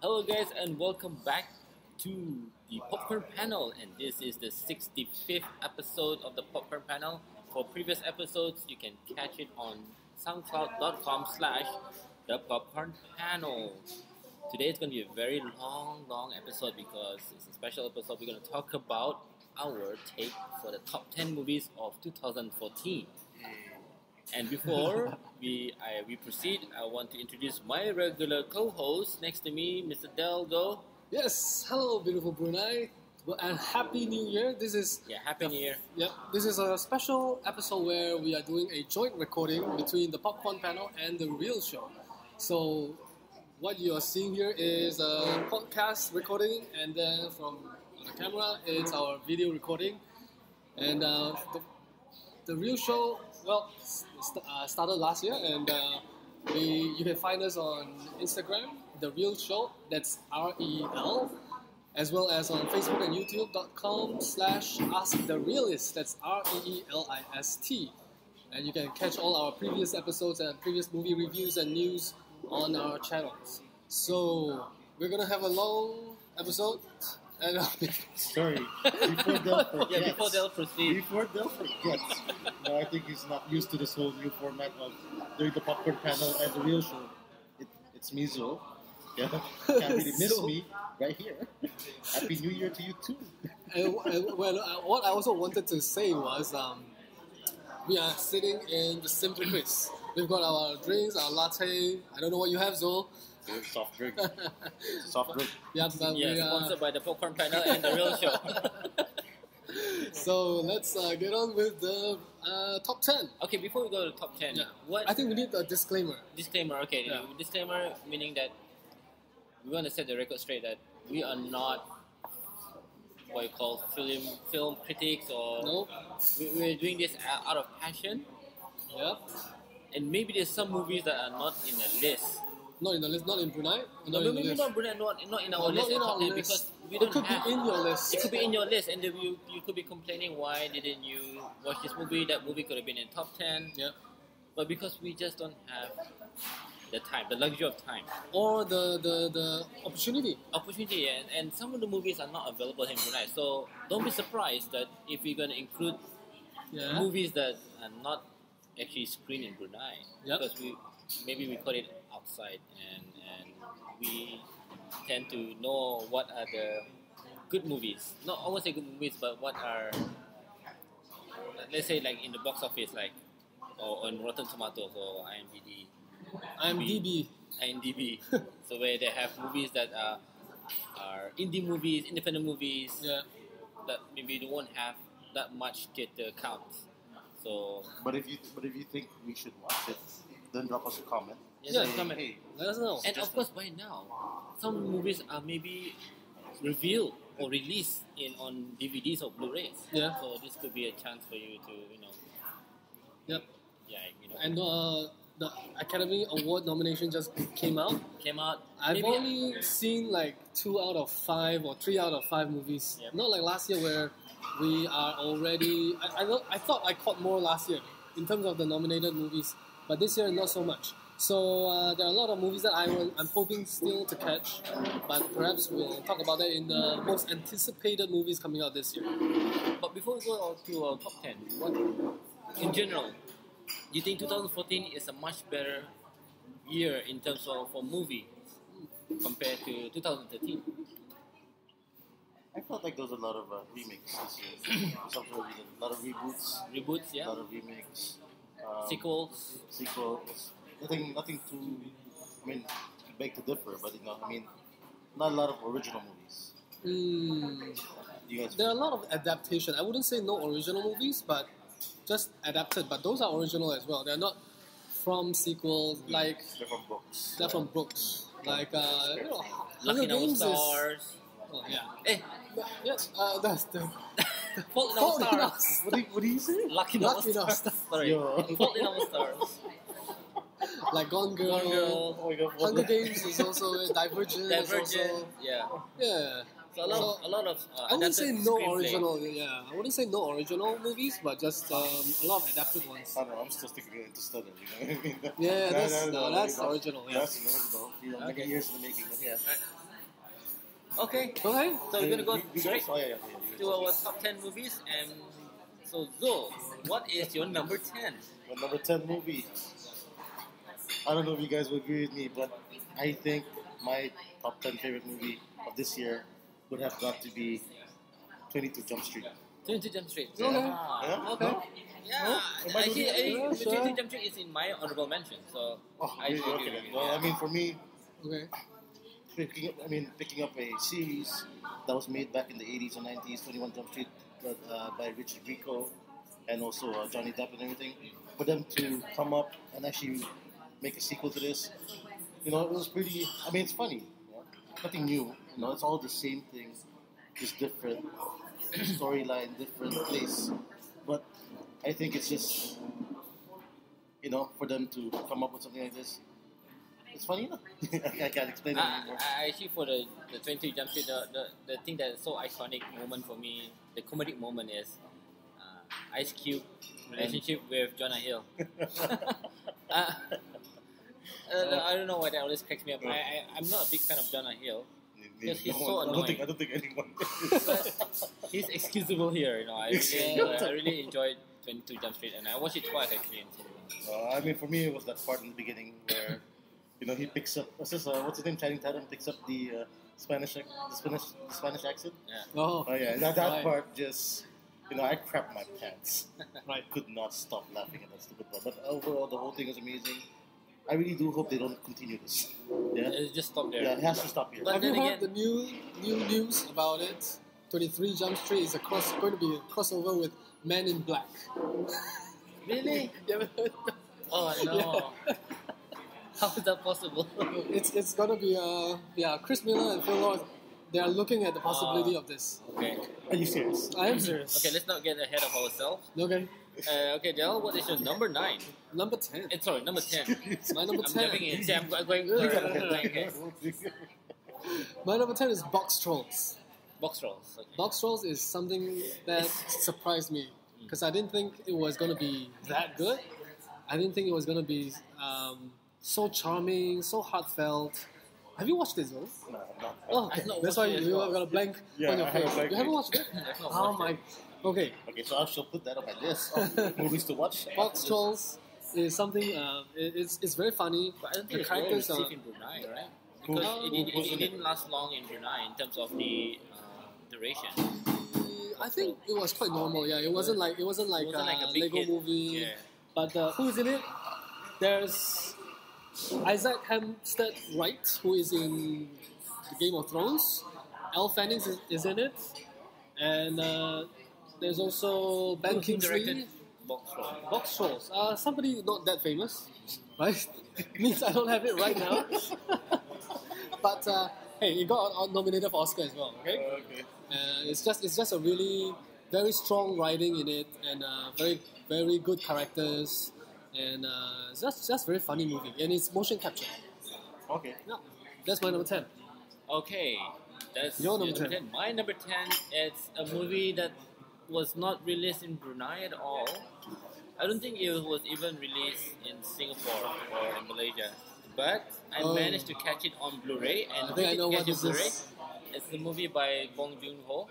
Hello guys and welcome back to the Popcorn Panel, and this is the 65th episode of the Popcorn Panel. For previous episodes you can catch it on soundcloud.com/the Popcorn Panel. Today is going to be a very long episode because it's a special episode. We're going to talk about our take for the top 10 movies of 2014. And before we proceed, I want to introduce my regular co-host next to me, Mr. Delgo. Yes, hello, beautiful Brunei, and Happy New Year. Happy New Year. Yep, this is a special episode where we are doing a joint recording between the Popcorn Panel and the Real Show. So, what you are seeing here is a podcast recording, and then from the camera, it's our video recording. And the Real Show, started last year, and you can find us on Instagram, The Real Show, that's REL, as well as on Facebook and YouTube.com/askthereelist, that's REELIST. And you can catch all our previous episodes and previous movie reviews and news on our channels. So, we're going to have a long episode. Sorry, before Del forgets. Before Del proceeds. Before Del forgets. No, I think he's not used to this whole new format of doing the Popcorn Panel and the Real Show. It's me, Zo. Yeah, can't really miss me right here. Happy New Year to you too. What I also wanted to say was, we are sitting in the Simple Quiz. We've got our drinks, our latte. I don't know what you have, Zo. Soft drink. Soft drink. Yeah, but yes, sponsored by the Popcorn Panel and the Real Show. So let's get on with the top 10. Okay, before we go to the top 10, I think we need a disclaimer. Disclaimer, okay. Yeah. Disclaimer meaning that we want to set the record straight that we are not what you call film critics, or nope. We're doing this out of passion. Yeah. And maybe there's some movies that are not in the list. Not in the list, not in Brunei? Maybe not Brunei, not in our list. Because we don't have... It could be in your list. It could be in your list, and then you could be complaining, why didn't you watch this movie? That movie could have been in top 10. Yeah. But because we just don't have the time, the luxury of time. Or the opportunity. Opportunity, and some of the movies are not available in Brunei. So don't be surprised that if we're going to include movies that are not actually screened in Brunei. Yep. Because maybe we put it outside, and we tend to know what are the good movies. Not I won't say good movies, but what are, let's say, like in the box office, like or on Rotten Tomatoes or IMDb. So where they have movies that are indie movies, independent movies, that maybe they won't have that much theater count. So, but if you think we should watch it, then drop us a comment. Comment. Hey, let us know. And of course, by now, some movies are maybe revealed or released on DVDs or Blu-rays. Yeah. So this could be a chance for you to, Yep. Yeah, And the Academy Award nomination just came out. I've only seen like 2 out of 5 or 3 out of 5 movies. Yep. Not like last year where we are already... I thought I caught more last year in terms of the nominated movies, but this year not so much. So there are a lot of movies that I'm hoping still to catch, but perhaps we'll talk about that in the most anticipated movies coming out this year. But before we go on to our top 10, in general, do you think 2014 is a much better year in terms of for movie compared to 2013? I felt like there was a lot of remakes this year. A lot of reboots. Reboots, yeah. A lot of remakes. Sequels. Nothing too. I mean, beg to differ, but not a lot of original movies. There are a lot of adaptation. I wouldn't say no original movies, but just adapted. But those are original as well. They're not from sequels. Like they're from books. They're from books. Like Lucky No Stars. Oh yeah. Yes. That's the. Fault in Our Stars. What do you say? Lucky No Stars. Sorry. Fault in Our Stars. Like Gone Girl. Oh my God. Hunger Games is also Divergent. Yeah. So a lot of I wouldn't say no original. Yeah, I wouldn't say no original movies, but just a lot of adapted ones. I don't know. I'm still sticking it into Stutter. You know what I mean? Yeah, that's original. Yeah. That's original. Many years in the making. But yeah. Okay, Okay. so we're gonna go You straight guys? Oh, yeah. You to guys. our top 10 movies. And so, Zul, what is your number 10? My number 10 movie. I don't know if you guys will agree with me, but I think my top 10 favorite movie of this year would have got to be 22 Jump Street. 22 Jump Street. Okay. Yeah? Okay. No? Yeah, Am I actually, doing it? the Sure. 22 Jump Street is in my honorable mention. So, Oh, I really? agree Okay. with you. Well, I mean, for me, Okay. picking up a series that was made back in the 80s or 90s, 21 Jump Street, by Richard Grieco and also Johnny Depp and everything, for them to come up and actually make a sequel to this, it was pretty. I mean, it's funny, nothing new. It's all the same thing, just different storyline, different place. But I think it's just, for them to come up with something like this. It's funny enough. I can't explain it anymore. Actually, for the 22 Jump Street, the thing that is so iconic moment for me, the comedic moment is Ice Cube relationship with Jonah Hill. I don't know why that always cracks me up. I'm not a big fan of Jonah Hill. Because he's so annoying. I don't think anyone. But he's excusable here. I really enjoyed 22 Jump Street, and I watched it twice actually in cinema. I mean, for me, it was that part in the beginning where, he picks up. What's his name? Channing Tatum picks up the Spanish accent. Yeah. Oh. Oh yeah, that Right. part just, I crapped my pants. Right. Could not stop laughing at that stupid part. But overall, the whole thing was amazing. I really do hope they don't continue this. Yeah. It just stop there. Yeah, it has to stop here. But Have you then heard again- the new news about it? 23 Jump Street is going to be a crossover with Men in Black. Really? You ever heard? Oh no. How is that possible? It's gonna be Chris Miller and Phil Lord. They are looking at the possibility of this. Okay. Are you serious? I am serious. Okay, let's not get ahead of ourselves. Okay. Okay, Del, what is your number 9? Number 10. Sorry, number 10. My number I'm 10. jumping in. See, I'm going You gotta blank hit here. My number 10 is Box Trolls. Box rolls. Okay. Box Trolls is something that surprised me because I didn't think it was gonna be that good. I didn't think it was gonna be so charming, so heartfelt. Have you watched it, though? No, I'm not. Oh, okay. I've not That's watched why it as you well. got a blank Yeah, on your I have a face. blank You haven't face. watched it? I've not Oh watched my. it. Okay. Okay, so I shall put that on my list of movies to watch. Box Trolls is something. It's very funny. But I don't The think it's well characters received are. in Brunei, right? Who- Because who's it in didn't last long in Brunei in terms of the duration. I think it was quite normal. Yeah, it wasn't like It wasn't like a big Lego hit. movie. Yeah. But who's in it? There's Isaac Hempstead Wright, who is in the Game of Thrones. Elle Fanning is in it, and there's also Ben Who Kingsley. directed Box roll? Box Trolls. Somebody not that famous, right? Means I don't have it right now. But hey, it got nominated for Oscar as well. Okay. Okay. It's just a really very strong writing in it, and very very good characters, and it's just very funny movie, and it's motion capture. Okay. Yeah, that's my number 10. Okay, that's Your number 10. My number 10 is a movie that was not released in Brunei at all. I don't think it was even released in Singapore or in Malaysia. But I Oh. managed to catch it on Blu-ray, and I think I know what catch it this Blu-ray. is. It's the movie by Bong Joon-ho,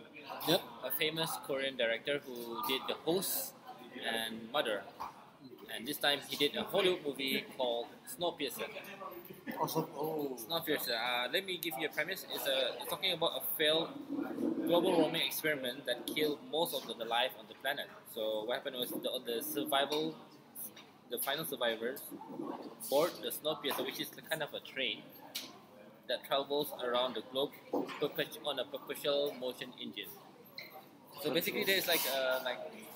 Yep. a famous Korean director who did The Host and Mother. And this time he did a Hollywood movie called Snowpiercer. Snowpiercer. Let me give you a premise. It's talking about a failed global warming experiment that killed most of the life on the planet. So what happened was the final survivors board the Snowpiercer, which is kind of a train that travels around the globe on a perpetual motion engine. So basically, there's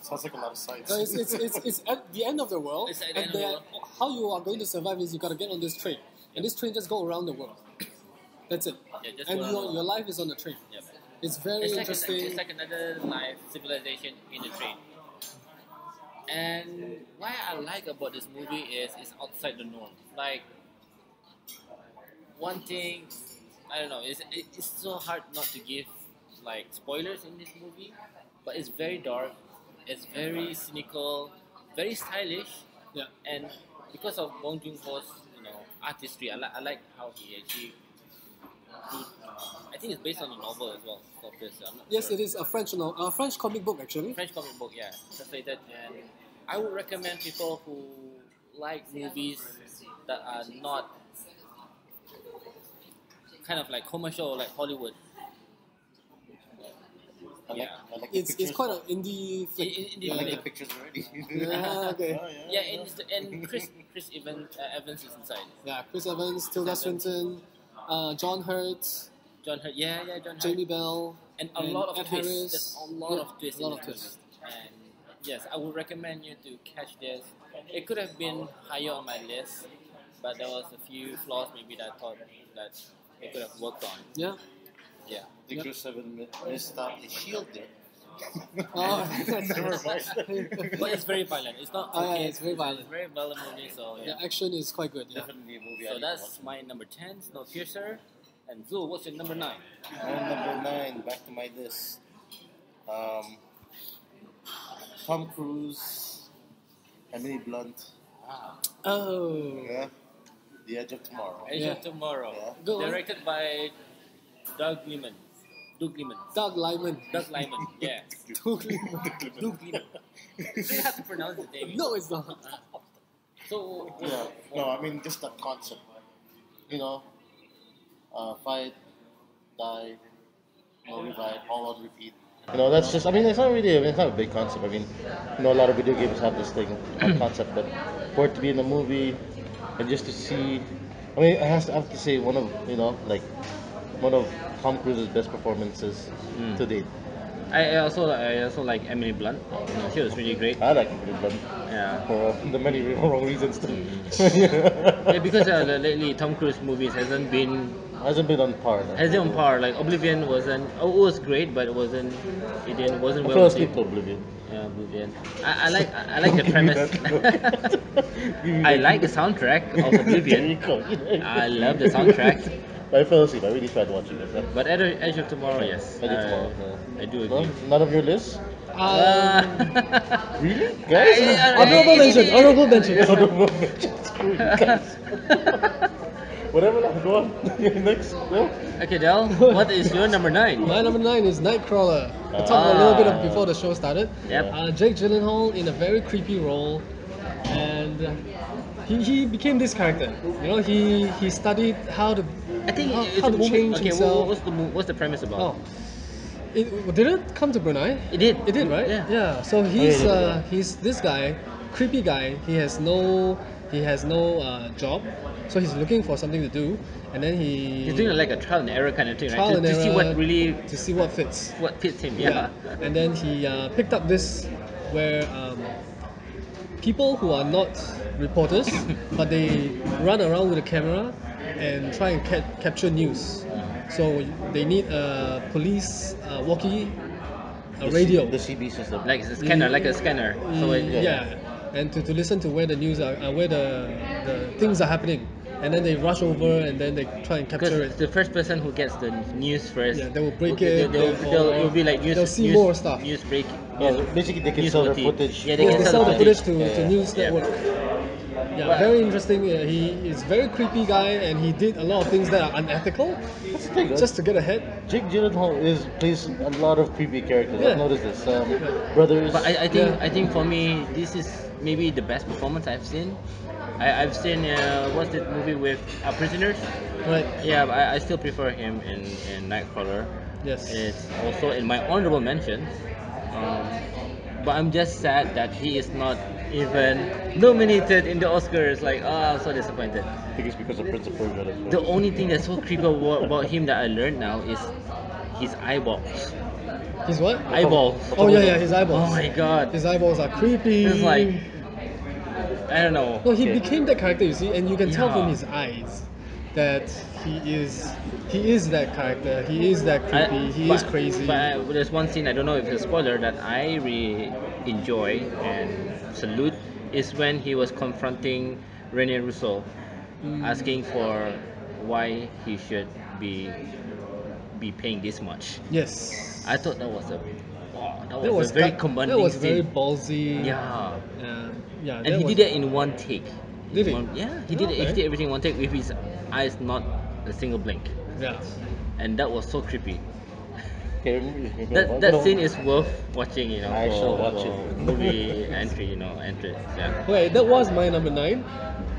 Sounds like a lot of science. So it's at the end of the world, It's at the and end of the world. how you are going to survive is you got to get on this train, and this train just go around the world. That's it. Yeah, just And go around the world. your life is on the train. Yeah. It's very interesting. It's like another life civilization in the train. And what I like about this movie is it's outside the norm. Like one thing, I don't know. It's so hard not to give like spoilers in this movie, but it's very dark. It's very cynical, very stylish, Yeah. and because of Bong Joon-ho's artistry, I like how he actually I think it's based on a novel as well. It's called Chris. I'm not Yes, sure. it is a French comic book actually. French comic book, yeah, translated. And I would recommend people who like movies that are not kind of like commercial, like Hollywood. Yeah. I like the It's pictures. quite an indie flick. Indie I like the flick. pictures already. Yeah, okay. Oh, Yeah, and Chris Evans is inside. Yeah, Chris Evans, Tilda Swinton, John Hurt, John Hurt, yeah, John Hurt. Jamie Bell, And a lot of Ed twists. Harris. There's a lot of twists. A lot in of this twists. movie. And yes, I would recommend you to catch this. It could have been higher on my list, but there was a few flaws maybe that I thought that they could have worked on. Yeah. Yeah. The Chris Evans missed out the shield there. Oh, Never mind. But it's very violent. It's not Oh, yeah, okay. it's very violent. It's very violent movie, so yeah. The action is quite good. Yeah. Definitely a movie I So need to that's watch. my number 10, Snowpiercer. And Zul, what's your number 9? And number 9, back to my list. Tom Cruise, Emily Blunt, Oh. yeah, The Edge of Tomorrow. Edge Yeah. of Tomorrow. Yeah. Go on. Directed by Doug Liman. Doug Liman. Doug Lyman. Doug Liman, yeah. Doug Lyman. Doug Liman. It's really hard to pronounce the name. No, it's not. So, Yeah, no, I mean just that concept. You know, fight, die, no revive, all on repeat. You know, that's just, I mean, it's not really, it's not a big concept. I mean, you know, a lot of video games have this thing, concept, but for it to be in a movie and just to see, I mean, I have to say, one of, you know, like, one of Tom Cruise's best performances to date. I also like Emily Blunt. She was really great. I like Emily Blunt Yeah. for the many wrong reasons too. Yeah, because lately Tom Cruise movies hasn't been Hasn't been on par. on par. Like Oblivion wasn't. Oh, it was great, but it wasn't I well fell asleep received. to Oblivion. Yeah, Oblivion. I like the premise. I like the soundtrack of Oblivion. I love the soundtrack. But I fell asleep. I really tried watching it. But Edge of Tomorrow, yes. Edge of Tomorrow, I do No, agree. none of your list? Really? I- Guys? Honourable mention. Honourable mention. Honorable mention. Screw you guys. Whatever, go on. Next, go. Okay, Del, what is your number 9? My number 9 is Nightcrawler. I talked a little bit of before the show started. Yep. Jake Gyllenhaal in a very creepy role, and he became this character. You know, he studied how to I think it's how a to movie. change Okay, himself. what's the premise about? Oh, did it come to Brunei? It did. It did, right? Yeah. So he's this guy, creepy guy. He has no job, so he's looking for something to do, and then He's doing like a trial and error kind of thing, right? trial and To see error what really to see what fits. what fits him. Yeah. And then he picked up this where people who are not reporters, but they run around with a camera and try and capture news. So they need a police walkie, a radio. The CB system. Like a scanner, So Yeah, and to listen to where the news are, where the things are happening. And then they rush over and then they try and capture because it. the first person who gets the news first, Yeah, they will break it. It'll be like news. They'll see news, more stuff. News break. No, basically, they can news sell their motif. footage. Yeah, Yes, can they sell the footage to Yeah. News Yeah. Network. Yeah, But- very interesting. He is very creepy guy, and he did a lot of things that are unethical That's the thing. just to get ahead. Jake Gyllenhaal plays a lot of creepy characters. Yeah. I've noticed this. Brothers. But I Yeah. think for me this is maybe the best performance I've seen. I've seen what's that movie with Prisoners? Right. Yeah, but I still prefer him in Nightcrawler. Yes. It's also in my honorable mentions. But I'm just sad that he is not even nominated in the Oscars. Like, I'm so disappointed. I think it's because of Prince of Persia. That's why. The only thing that's so creepy about him that I learned now is his eyeballs. His what? Eyeballs. Oh yeah, his eyeballs. Oh my god. His eyeballs are creepy. It's like, I don't know. No, he Okay. became that character, you see, and you can tell from Yeah. his eyes that he is that character. He is that creepy. He is crazy. But there's one scene, I don't know if it's a spoiler, that I really enjoy and salute is when he was confronting Rene Russo, asking for why he should be paying this much. Yes. I thought that was a That was a very gut- commanding That was very scene. ballsy. Yeah. Yeah. And he was- did it in one take. Did he? Yeah, he did it. He Okay. did everything in one take with his eyes not a single blink. Yeah. and that was so creepy. Okay, That scene is worth watching, I shall watch for it. movie entry, entrance. Yeah. Wait, that was my number 9.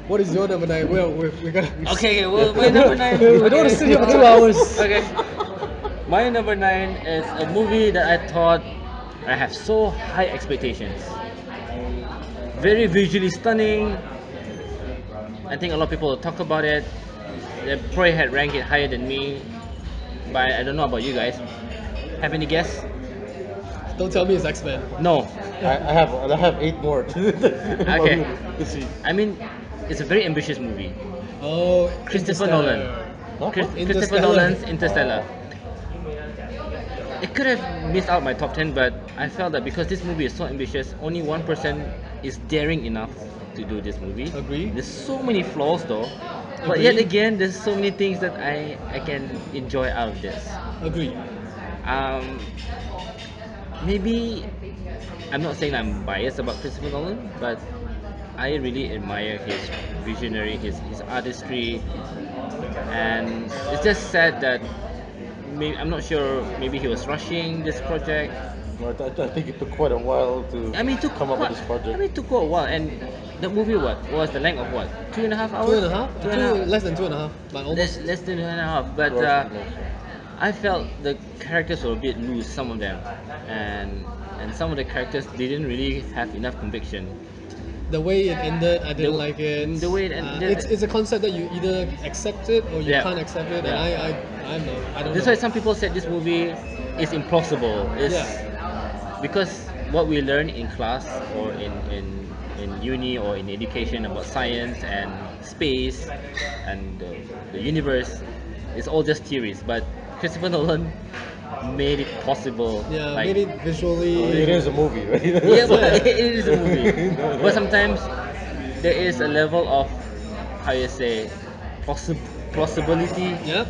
What is your number 9? We're gonna. Okay, well, my number 9. We don't want to sit here for 2 hours. Okay. My number 9 is a movie that I thought I have so high expectations. Very visually stunning. I think a lot of people will talk about it. They probably had ranked it higher than me, but I don't know about you guys. Have any guess? Don't tell me it's X-Men. No. I have 8 more. Okay. To see. I mean, it's a very ambitious movie. Oh, Christopher Interstellar. Nolan. Huh? Christopher Interstellar. Nolan's Interstellar. It could have missed out my top 10, but I felt that because this movie is so ambitious, only one person is daring enough to do this movie. Agree. There's so many flaws though, but yet Agree. again, there's so many things that I can enjoy out of this. Agree. Um, Maybe I'm not saying I'm biased about Christopher Nolan, but I really admire his visionary, his artistry, and it's just sad that I'm not sure. Maybe he was rushing this project. No, I think it took quite a while to I mean, it took come up with quite. this project. I mean, it took quite a while, and the movie was the length of what 2.5 hours? 2.5. Two and a half. Less than 2.5, but almost. Less than 2.5. But I felt the characters were a bit loose, some of them, and some of the characters didn't really have enough conviction. The way it ended, I didn't like it. The way it ended, it's a concept that you either accept it or you Yeah. can't accept it, Yeah. and I don't That's know. why some people said this movie is implausible. It's because what we learn in class or in uni or in education about science and space and the universe is all just theories. But Christopher Nolan made it possible. Yeah, like, made it visually. It is a movie, right? yeah, but it is a movie. But sometimes there is a level of how you say plausibility. Yep.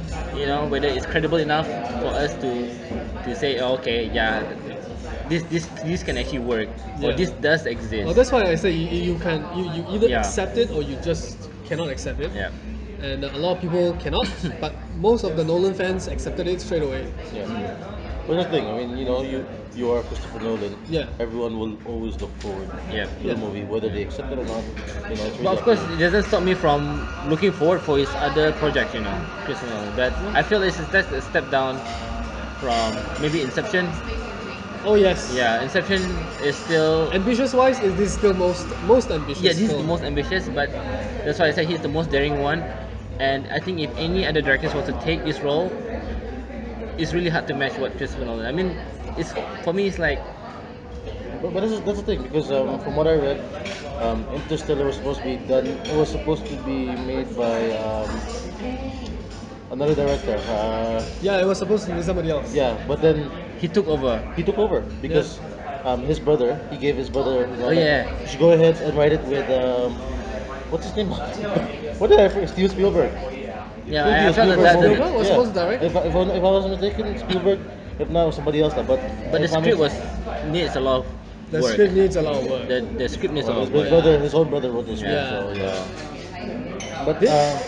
Whether it's credible enough for us to say, oh, okay, yeah, this can actually work, or Yeah. this does exist. Well, that's why I say you either Yeah. accept it or you just cannot accept it. Yeah. And a lot of people cannot, but most of the Nolan fans accepted it straight away. Yeah. But the thing, I mean, you are Christopher Nolan. Yeah. Everyone will always look forward Yeah. to Yeah. the movie, whether they accept it or not. It's really But of up course, to it doesn't stop me from looking forward for his other projects, Christopher Nolan. But I feel that's a step down from maybe Inception. Oh yes. Yeah, Inception is still. Ambitious wise, is this still most ambitious? Yeah, this is the film? most ambitious, but that's why I said he's the most daring one. And I think if any other directors want to take this role, it's really hard to match what Christopher Nolan. I mean, it's for me, it's like But that's the thing, because from what I read, Interstellar was supposed to be done. It was supposed to be made by another director. Yeah, it was supposed to be somebody else. Yeah, but then he took over. he took over because his brother. He gave his brother. Oh, yeah. You should go ahead and write it with what's his name? What did I forget? Steven Spielberg. Yeah, Steven I felt Spielberg that. movie. Spielberg was supposed to direct? If I wasn't mistaken, Spielberg. If not, it was somebody else. But But the if I'm script mis- needs a lot of The work. script needs a lot of work. The script needs a lot his of work. brother, his own brother wrote the script. Yeah. So yeah.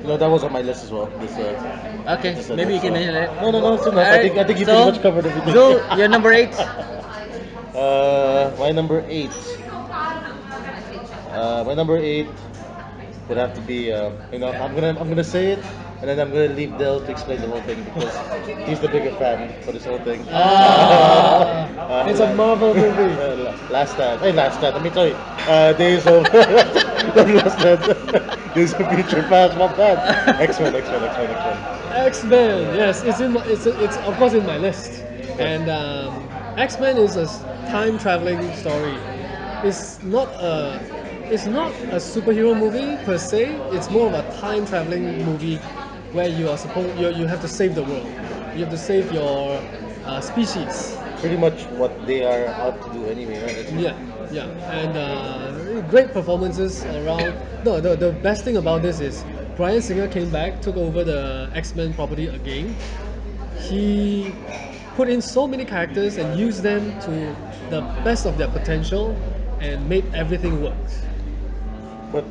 But that was on my list as well. Okay, maybe you can mention that. No, it's enough. Alright, I think you so- pretty much covered everything. So your number 8. My number 8. My number 8 would have to be. I'm gonna say it, and then I'm gonna leave Dell to explain the whole thing because he's the bigger fan for this whole thing. It's a Marvel movie. Last stand. Hey, last stand. Let me tell you. Days of not last stand. Days of Future Past. My bad. X-Men. X-Men. Yes, it's of course in my list. And X-Men is a time traveling story. It's not a superhero movie per se. It's more of a time traveling movie where you have to save the world. You have to save your species. Pretty much what they are out to do anyway, right? Yeah, and great performances around. No, the best thing about this is Bryan Singer came back, took over the X-Men property again. He put in so many characters and used them to the best of their potential and made everything work. But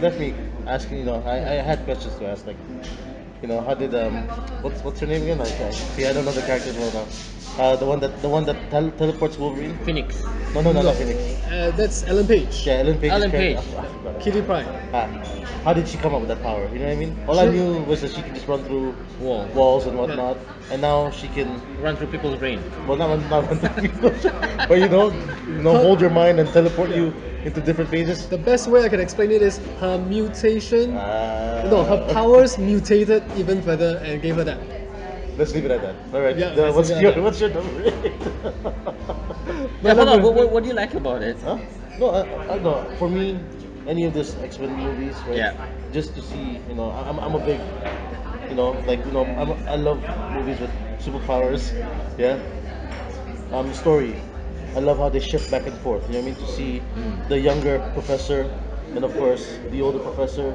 let me ask you. I had questions to ask. Like, You know, how did what's her name again? See, I don't know the character well now. The one that teleports Wolverine. Phoenix. No, no, no, No, not Phoenix. that's Ellen Page. Yeah, Ellen Page's Ellen character. Page. I forgot. Kitty Pryde. Ah, how did she come up with that power? You know what I mean? All I She- knew was that she could just run through Wall. walls and whatnot, and now she can. Run through people's brain. Well, not run through people, but hold your mind and teleport you into different pages. The best way I can explain it is her mutation. Ah. No, her powers mutated even further and gave her that. Let's leave it at that. All right. Yeah, let's What's leave it your at that. what's your number? My Yeah, hold on. number- What do you like about it? Huh? No, I no. For me, any of this X-Men movies, right? Yeah. Just to see, I'm a big, I love movies with superpowers. Yeah. Story. I love how they shift back and forth. You know what I mean? To see the younger professor, and of course the older professor,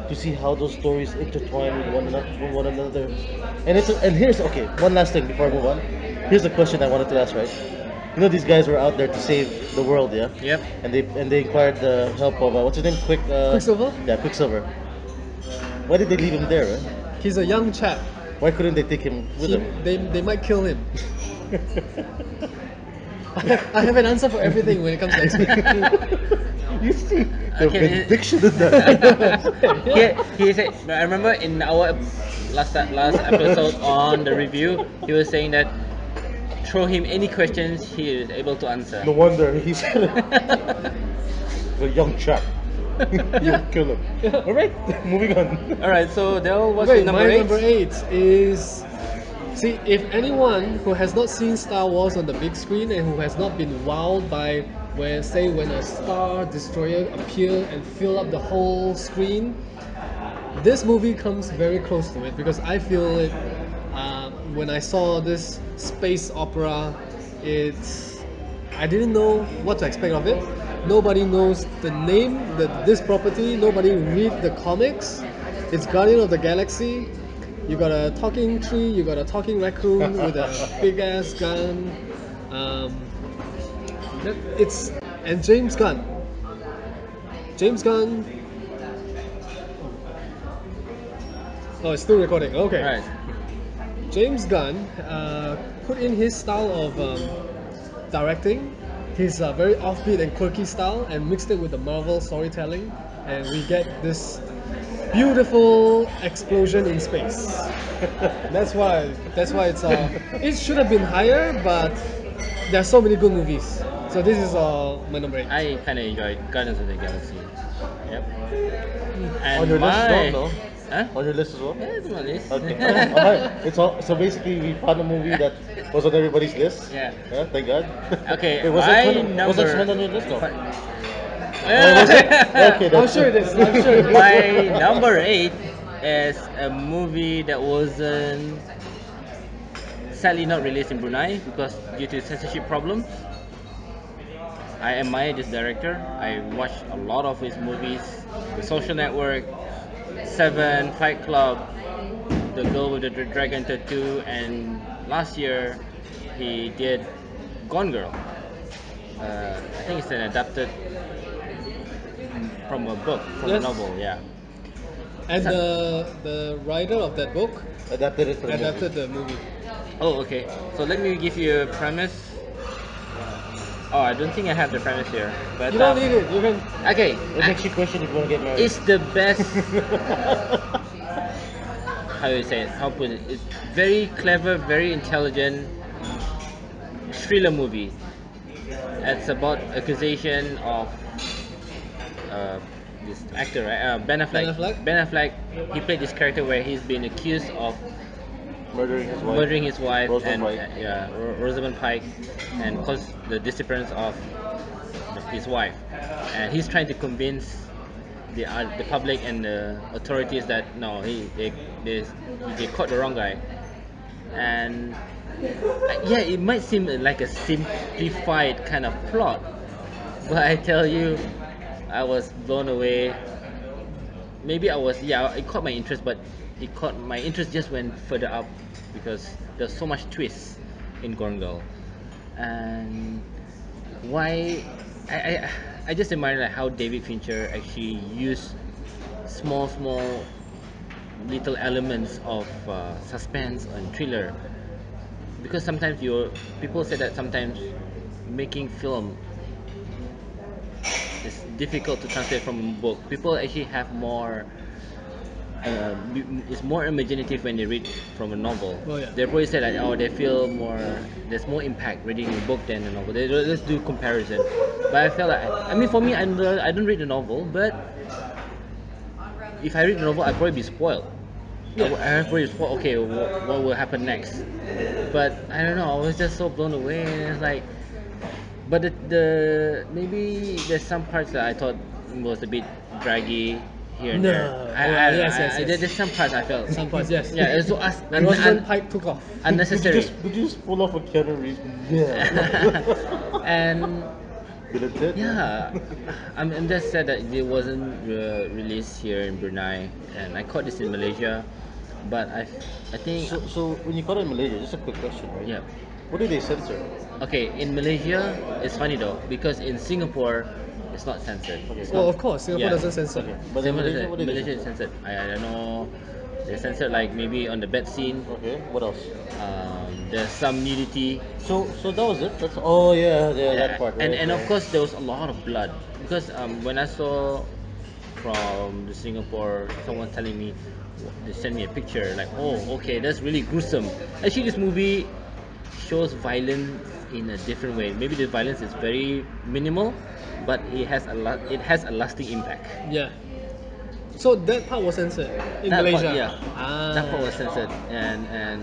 to see how those stories intertwine with one another. And here's okay. One last thing before I move on. Here's a question I wanted to ask. Right? You know these guys were out there to save the world, yeah. Yep. And they inquired the help of what's his name? Quicksilver? Yeah, Quicksilver. Why did they leave him there? Right? He's a young chap. Why couldn't they take him with He, them? they might kill him. I have an answer for everything when it comes to X-Men. You see the Okay, benediction in that. He said. I remember in our last episode on the review, he was saying that throw him any questions, he is able to answer. No wonder he's a young chap. You kill him. All right, moving on. All right. So Del, what's Wait, your number my eight? number 8 is. See, if anyone who has not seen Star Wars on the big screen and who has not been wowed by when a Star Destroyer appear and fill up the whole screen, this movie comes very close to it because I feel it. When I saw this space opera, I didn't know what to expect of it. Nobody knows the name, this property. Nobody read the comics. It's Guardian of the Galaxy. You got a talking tree. You got a talking raccoon with a big ass gun. Um, it's and James Gunn. James Gunn. Oh, it's still recording. Okay. Right. James Gunn put in his style of directing, his very offbeat and quirky style, and mixed it with the Marvel storytelling, and we get this beautiful explosion in space. That's why it's it should have been higher, but there's so many good movies. So this is my number 8. I kind of enjoyed Guardians of the Galaxy. Yep. And On your list as well, no? Huh? On your list as well? Yeah, it's on my list. Okay. Alright. It's all. So basically, we found a movie that was on everybody's list. Yeah. Yeah. Thank God. Okay, Wait, was my X-Men was number- X-Men on your list? No. Yeah. Okay. I'm sure it is. I'm sure it is. My number 8 is a movie that wasn't sadly not released in Brunei because due to censorship problems. I admire this director. I watched a lot of his movies: The Social Network, Seven, Fight Club, The Girl with the Dragon Tattoo, and last year he did Gone Girl. I think it's an adapted from a book, from a Yes. novel. Yeah. And the writer of that book Adapted it for the adapted movie. the movie. Oh, okay. So let me give you a premise. Oh, I don't think I have the premise here. But You don't need it. You can. Okay. What makes you question if you want to get married? It's the best. How do you say it? How put it? It's very clever, very intelligent thriller movie. It's about accusation of uh, this actor, right? Ben Affleck. Ben Affleck? Ben Affleck. He played this character where he's been accused of Murdering his wife. Rosamund Rosamund and Pike. Rosamund Pike, and caused the disappearance of his wife. And he's trying to convince the public and the authorities that no, they caught the wrong guy. And yeah, it might seem like a simplified kind of plot, but I tell you, I was blown away. Maybe I was, yeah, it caught my interest, but it caught my interest just went further up because there's so much twist in Gone Girl. And why I, I I just admire like how David Fincher actually used small little elements of suspense and thriller, because sometimes people say that sometimes making film is difficult to translate from a book. People actually have more it's more imaginative when they read from a novel. Oh, yeah. They probably say like, oh, they feel more. There's more impact reading a book than a novel. Let's do comparison. But I felt like, I mean, for me, I don't read a novel, but if I read the novel, I'd probably be spoiled. I'd probably spoiled. Okay, what will happen next? But I don't know. I was just so blown away, and it's like, but the maybe there's some parts that I thought was a bit draggy here and No. there. Yes. There's some parts I felt. Some parts, yes. Yeah, it's so It was when Pike took off. unnecessary. Did you just pull off a Keanu Reeves? Yeah. And Bill and Ted? yeah, I'm just sad that it wasn't released here in Brunei, and I caught this in Malaysia, but I think So when you caught it in Malaysia, just a quick question, right? yeah. What did they censor? Okay, in Malaysia, it's funny though because in Singapore, it's not censored. Okay. It's Well, not, of course, Singapore yeah. doesn't censor. Okay. But in Malaysia, what did they Malaysia is censor? censored. I don't know. They censored like maybe on the bed scene. Okay. What else? There's some nudity. So that was it. That's yeah that Yeah, part, right? and of Yeah. course there was a lot of blood because when I saw from the Singapore, someone telling me they sent me a picture like, oh, okay, that's really gruesome. Actually, this movie shows violence in a different way. Maybe the violence is very minimal, but it has a lasting impact. Yeah. So that part was censored in That part, Malaysia. yeah, that part was Ah. censored, and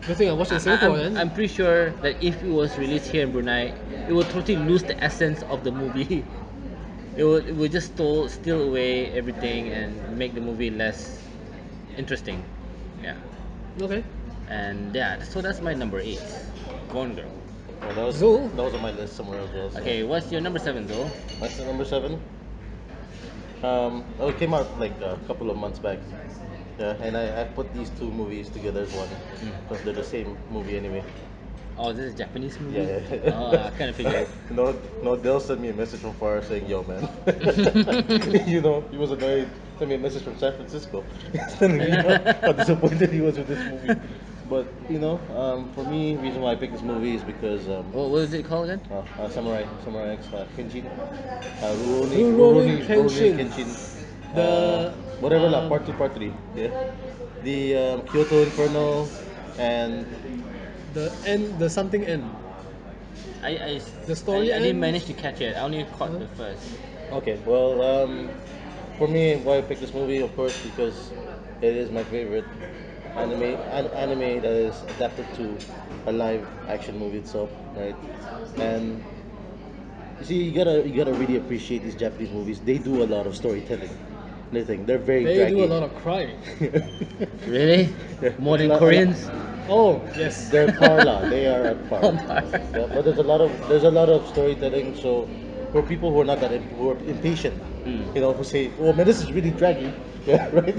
Good thing I watched in Singapore then. I'm pretty sure that if it was released here in Brunei, it would totally lose the essence of the movie. It would just steal away everything and make the movie less interesting. Yeah, Okay. and yeah, so that's my number 8, Gone Girl. Well, that was Zul? that was on my list somewhere as well. So. Okay, what's your number 7, Zul? That's the number 7. It came out like a couple of months back. Yeah, and I put these two movies together as one because they're the same movie anyway. Oh, this is a Japanese movie. Yeah. Oh, I kind of figured. No, they'll send me a message from far saying, "Yo, man," he was annoyed. Sent me a message from San Francisco, telling me how disappointed he was with this movie. But for me, reason why I picked this movie is because What was it called again? Samurai X Kenshin, Rurouni Kenshin. Kenshin, The whatever lah, part 2, part 3, yeah, the Kyoto Inferno, and the something end. I, The story I didn't ends? manage to catch it. I only caught the first. okay, well, for me, why I picked this movie, of course, because it is my favorite anime that is adapted to a live action movie itself, right? And you see, you gotta really appreciate these Japanese movies. They do a lot of storytelling. They're very They draggy. do a lot of crying. Really? Yeah, More than a lot- Koreans? Oh, yes. They're parla. They are at par. On par. Yeah, but there's a lot of storytelling. So for people who are not who are impatient, who say, "Oh man, this is really draggy," yeah, right.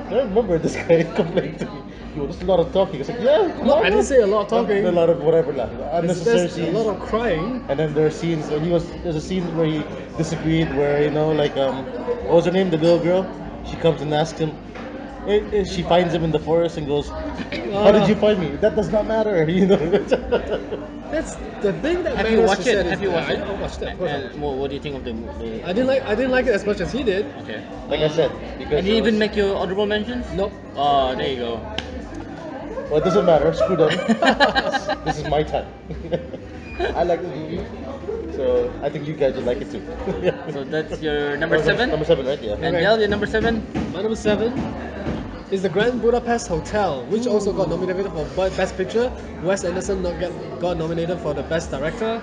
I remember this guy complained to me. Yo, there's a lot of talking. I was like, "Yeah, come No, on." I didn't say a lot of talking. A lot of whatever, lah. Unnecessary There's a scenes. lot of crying. And then there are scenes. There's a scene where he disagreed. Where like what was her name? The little girl. She comes and asks him. She finds him in the forest and goes, "How did you find me? That does not matter." That's the thing that Have you matters watched to it? said is Have you watched it? I watched it. Of course I watched And what do you think of the movie? it. I didn't like it as much as he did. Okay. Like I said, because And did you even make your honorable mentions? Nope. Oh, there you go. well, it doesn't matter. Screw them. This is my time. I like this movie, so I think you guys would like it too. So that's your number 7? Number 7, right? Yeah. And Okay. Del, your number 7? My number 7 is the Grand Budapest Hotel, which also got nominated for Best Picture. Wes Anderson got nominated for the Best Director.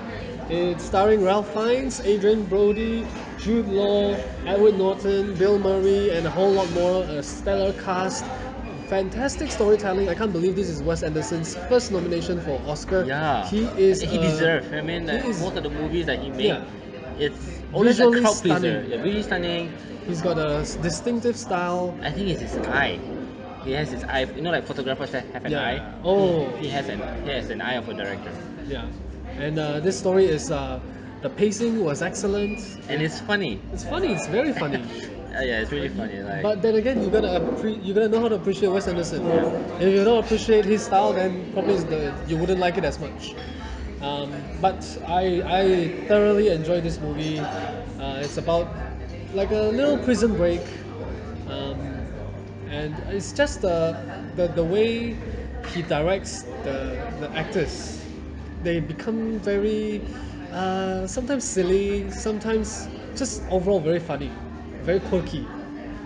It's starring Ralph Fiennes, Adrian Brody, Jude Law, Edward Norton, Bill Murray, and a whole lot more. A stellar cast. Fantastic storytelling. I can't believe this is Wes Anderson's first nomination for Oscar. Yeah. He is. He deserves. I mean, he is- most of the movies that he made, Yeah. it's always a Visually crowd pleaser. stunning. Yeah, really stunning. He's got a I distinctive style. think it's his eye. He has his eye. You know, like photographers that have an Yeah. eye. Oh. He has an eye of a director. Yeah, and this story is the pacing was excellent. And it's funny. It's funny. It's very funny. Yeah, it's really funny. Like, But then again, you gotta know how to appreciate Wes Anderson. If you don't appreciate his style, then probably you wouldn't like it as much. But I thoroughly enjoyed this movie. It's about like a little prison break, um, and it's just the way he directs the actors. They become very sometimes silly, sometimes just overall very funny, very quirky.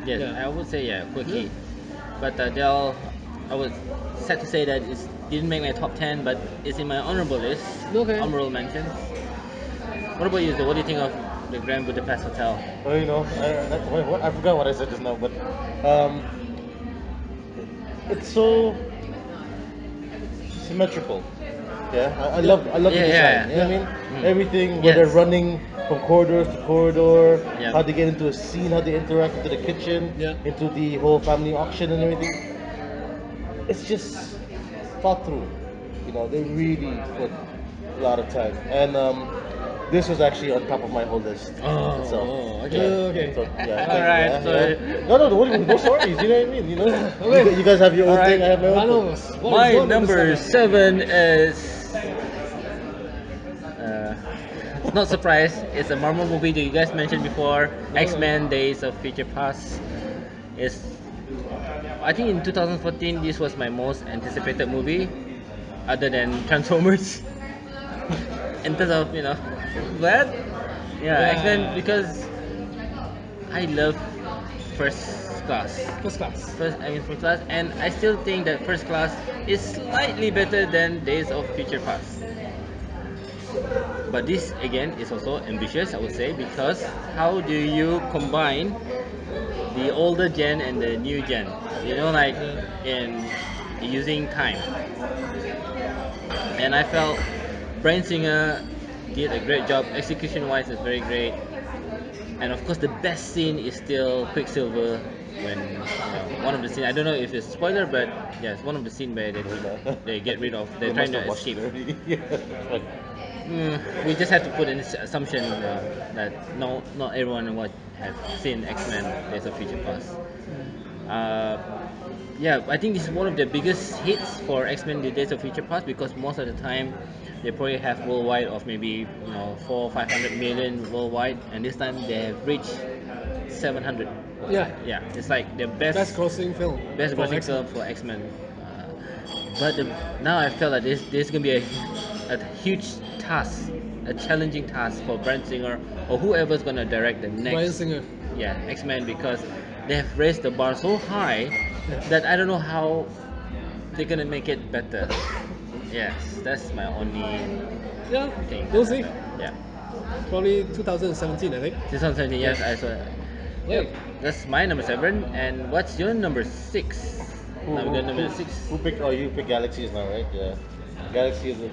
yes, Yeah. I would say yeah, quirky. Yeah. But they'll, I was sad to say that it didn't make my top 10, but it's in my honorable list, Okay. honorable mentions. What about you? So, what do you think of the Grand Budapest Hotel? Well, I forgot what I said just now, but um, it's so symmetrical. Yeah, I love the Yeah, design. yeah, You know what I Yeah. mean? Mm. Everything where they're Yes. running from corridor to corridor, Yep. how they get into a scene, how they interact into the kitchen, Yeah. into the whole family auction and everything. It's just thought through. You know, they really put a lot of time. And this was actually on top of my whole list itself. Oh, Yeah. okay. Okay. So yeah, All right. yeah, So, yeah. No, no, no stories. You know what I mean? You know, Okay. you guys have your own All thing. right. I have my own thing. Manos, what is my your number seven? 7 is. Uh, it's not surprise. It's a Marvel movie that you guys mentioned before. X-Men: Days of Future Past. It's. I think in 2014 this was my most anticipated movie, other than Transformers. In terms of but yeah, X-Men because I love first class. First class. First class, and I still think that first class is slightly better than Days of Future Past. But this again is also ambitious, I would say, because how do you combine the older gen and the new gen? Like in using time. And I felt Brian Singer did a great job. Execution wise, is very great. And of course, the best scene is still Quicksilver when one of the scene. I don't know if it's a spoiler, but yes, one of the scene where they get rid of. They're They trying must to have watched escape. it already. Yeah, that's fine. We just have to put an assumption that not everyone would have seen X-Men: Days of Future Past. Uh, yeah, I think this is one of the biggest hits for X-Men: The Days of Future Past because most of the time they probably have worldwide of maybe 400-500 million worldwide, and this time they have reached 700. Yeah. Yeah, it's like the Best grossing film. best for grossing X-Men. film for X-Men. But now I feel like this is gonna be a huge task, a challenging task for Brent Singer or whoever's gonna direct the Bryan next Singer. X-Men because they have raised the bar so high Yeah. that I don't know how they're gonna make it better. Yes, that's my only Yeah. thing. We'll see. Yeah, Probably 2017, I think. 2017. Yes, I saw. Yep, Wait. that's my number 7. And what's your number 6? Who, Now we who, got number who, 6. who picked? Oh, you picked Galaxies now, right? Yeah. Galaxy of the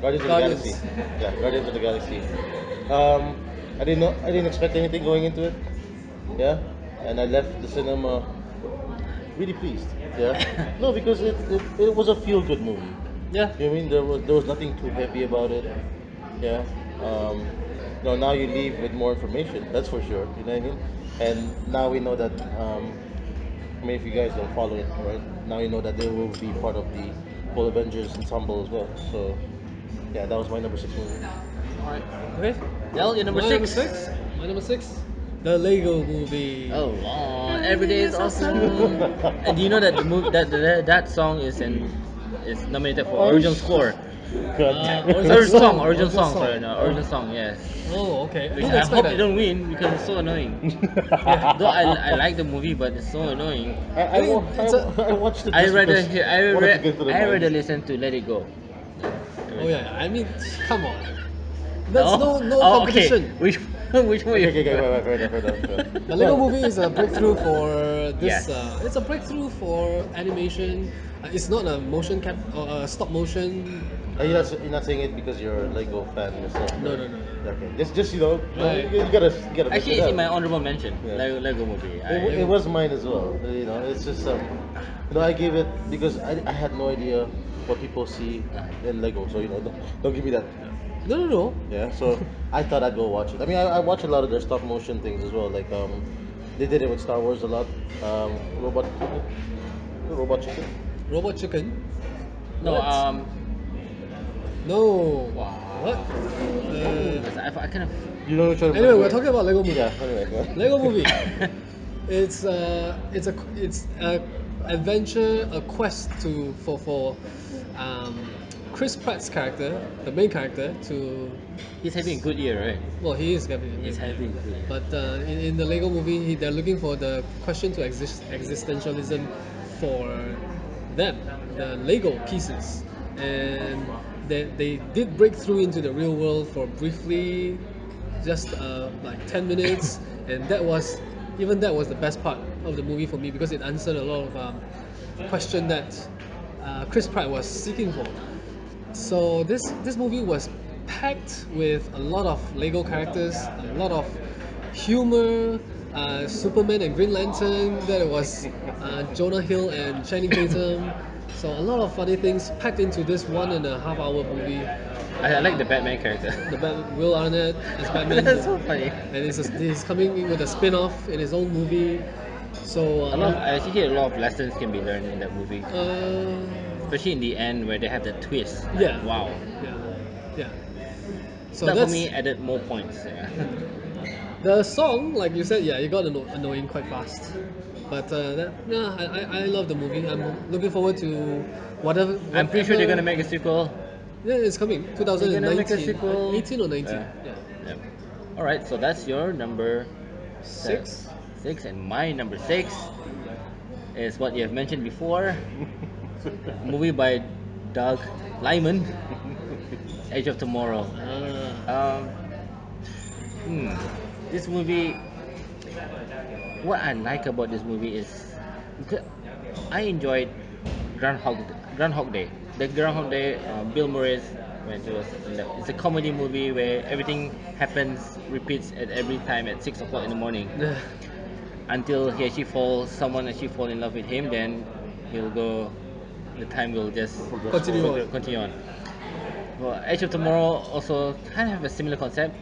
Guardians of the Galaxy. Guardians. Yeah, Guardians of the Galaxy. Um, I didn't know. I didn't expect anything going into it. Yeah, and I left the cinema really pleased. Yeah, no, because it was a feel good movie. Yeah. You know what I mean there was nothing too heavy about it. Yeah. Um, no, now you leave with more information. That's for sure. You know what I mean? And now we know that. I mean, if you guys don't follow it, right now you know that they will be part of the whole Avengers ensemble as well. So yeah, that was my number 6 movie. Alright. Okay. Del, your number My number 6. 6. My number 6. The Lego Movie. Oh, every day is awesome. And do you know that the that song is nominated for original score? God Original song. Original Original song. song. Sorry, no, original song. Yes. Oh, okay. I Which didn't I expect hope they that. don't win because it's so annoying. Yeah. Though I like the movie, but it's so annoying. I mean, it's a. I watched it I just rather because I wanted to get into the I rather mind. listen to Let It Go. Oh yeah. I mean, come on. That's No. no Oh, okay. competition. Okay, Which one? right, fair enough, fair enough. Fair enough. The Lego No, Movie is a breakthrough for this. Yes. It's a breakthrough for animation. It's not a motion cap or stop motion. you're not saying it because you're a Lego fan yourself, No, right? no, no, no. Okay, just no, Right. you gotta mix Actually, it it's up. in my honorable mention. Yeah. Lego movie. It was mine as well. You know, it's just I gave it because I had no idea what people see in Lego. So don't give me that. No, no, no. Yeah. So I thought I'd go watch it. I mean, I watch a lot of their stop motion things as well, like They did it with Star Wars a lot. Robot chicken. Robot chicken. Robot Chicken. No, What? No. Wow. What? Because I kind of. You know which one? Anyway, we're talking about Lego Movie. Yeah. Anyway, go ahead. Lego Movie. It's a adventure, a quest to for Chris Pratt's character, the main character, to He's having a good year, right? well, he is having a He's good year. having a good year. But in the Lego Movie, they're looking for the question to existentialism for them, the Lego pieces, and they did break through into the real world for briefly, just like 10 minutes, and that was the best part of the movie for me because it answered a lot of question that Chris Pratt was seeking for. So this movie was packed with a lot of Lego characters, a lot of humor, Superman and Green Lantern. That was Jonah Hill and Channing Tatum. So a lot of funny things packed into this 1.5 hour movie. I like the Batman character. Will Arnett as Batman. That's so funny. And he's coming in with a spin-off in his own movie. So I actually hear a lot of lessons can be learned in that movie, especially in the end where they have the twist. Like, yeah, wow. yeah. So That for that's me added more points. Yeah. the song, like you said. Yeah, it got annoying quite fast. But I love the movie. I'm looking forward to whatever. I'm pretty sure they're gonna make a sequel. Yeah, it's coming. They're gonna make a 2019, sequel. 18 or 19. Yeah. Yeah. All right, so that's your number 6. 6, and my number 6 is what you have mentioned before. A movie by Doug Lyman, Edge of Tomorrow. Um, this movie, what I like about this movie is because I enjoyed Groundhog Day. The Groundhog Day, Bill Murray's when he was in the, it's a comedy movie where everything happens, repeats at every time at 6 o'clock in the morning until someone actually fall in love with him. Then he'll go. The time will just continue on. Well, Edge of Tomorrow also kind of have a similar concept,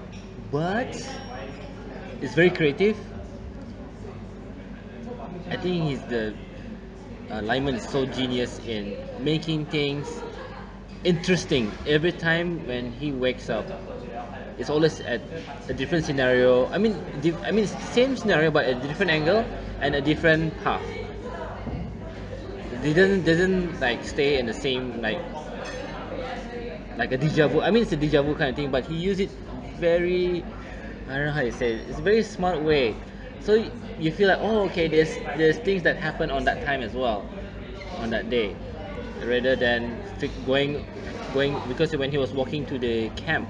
but it's very creative. I think Lyman is so genius in making things interesting. Every time when he wakes up, it's always at a different scenario. I mean, it's the same scenario but a different angle and a different path. They doesn't like stay in the same like a deja vu. I mean, it's a deja vu kind of thing, but he used it very, I don't know how to say it. It's a very smart way. So you feel like, oh, okay, there's things that happen on that time as well, on that day, rather than going because when he was walking to the camp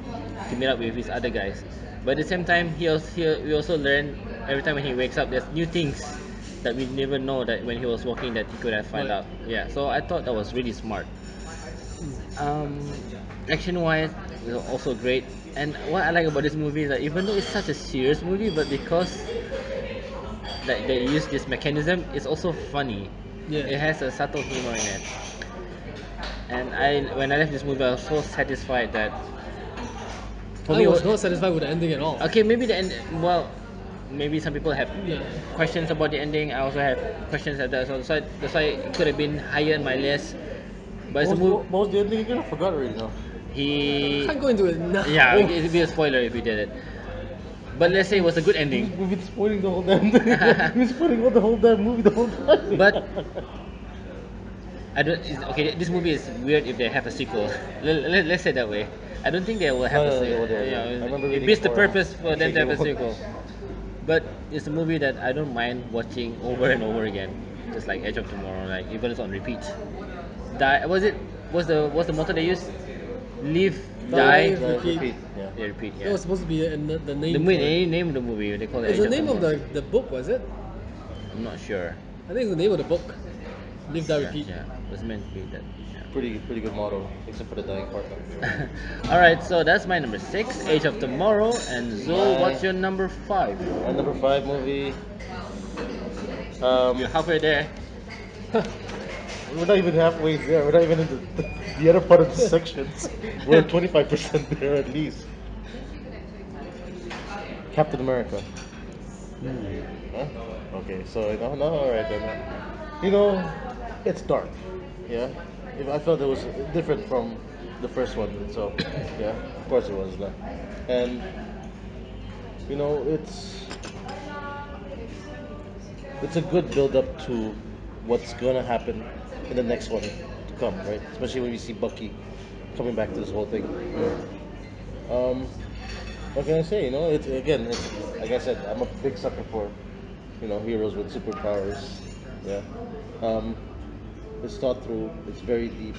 to meet up with his other guys. But at the same time, we also learn every time when he wakes up, there's new things that we never know that when he was walking that he could have found out. Yeah, so I thought that was really smart. Um, Action wise, also great. And what I like about this movie is that even though it's such a serious movie, but because that they use this mechanism, it's also funny. Yeah. It has a subtle humor in it. And when I left this movie, I was so satisfied that for I me, was not satisfied with the ending at all. okay, maybe the end. Well, maybe some people have Yeah. questions about the ending. I also have questions at that. So that's why it could have been higher in my list. But it's a movie. What was the ending again? I forgot already now. He Can't go into it now. Yeah, it'd be a spoiler if we did it. But let's say it was a good ending. We've been spoiling the whole damn thing. We've been spoiling the whole damn movie the whole time. But I don't. Okay, this movie is weird if they have a sequel. Let's say it that way. I don't think they will have a sequel. I remember It reading beats the for- purpose for them to have a Game of- sequel. But it's a movie that I don't mind watching over and over again, just like Edge of Tomorrow. Like even it's on repeat. Die. Was the motto they used? Live, die, repeat. Yeah. they repeat. That Yeah. was supposed to be the name. The for it. name of the movie they call it. It's Edge the name of Tomorrow. the book, was it? I'm not sure. I think it's the name of the book. Live, die, repeat. Yeah, it was meant to be that. Yeah. Pretty good motto, except for the dying part. All right, so that's my number 6, Age of Tomorrow, and Zoe, what's your number 5? My number 5 movie. You're halfway there. We're not even halfway there. We're not even in the other part of the sections. We're 25% there at least. Captain America. Huh? Okay, so no, all right then. You know, it's dark. Yeah, I felt it was different from the first one. So, yeah, of course it was. And you know, it's a good build up to what's gonna happen in the next one to come, right? Especially when we see Bucky coming back to this whole thing. Um, what can I say? You know, it's like I said, I'm a big sucker for heroes with superpowers. Yeah. Um, it's thought through. It's very deep.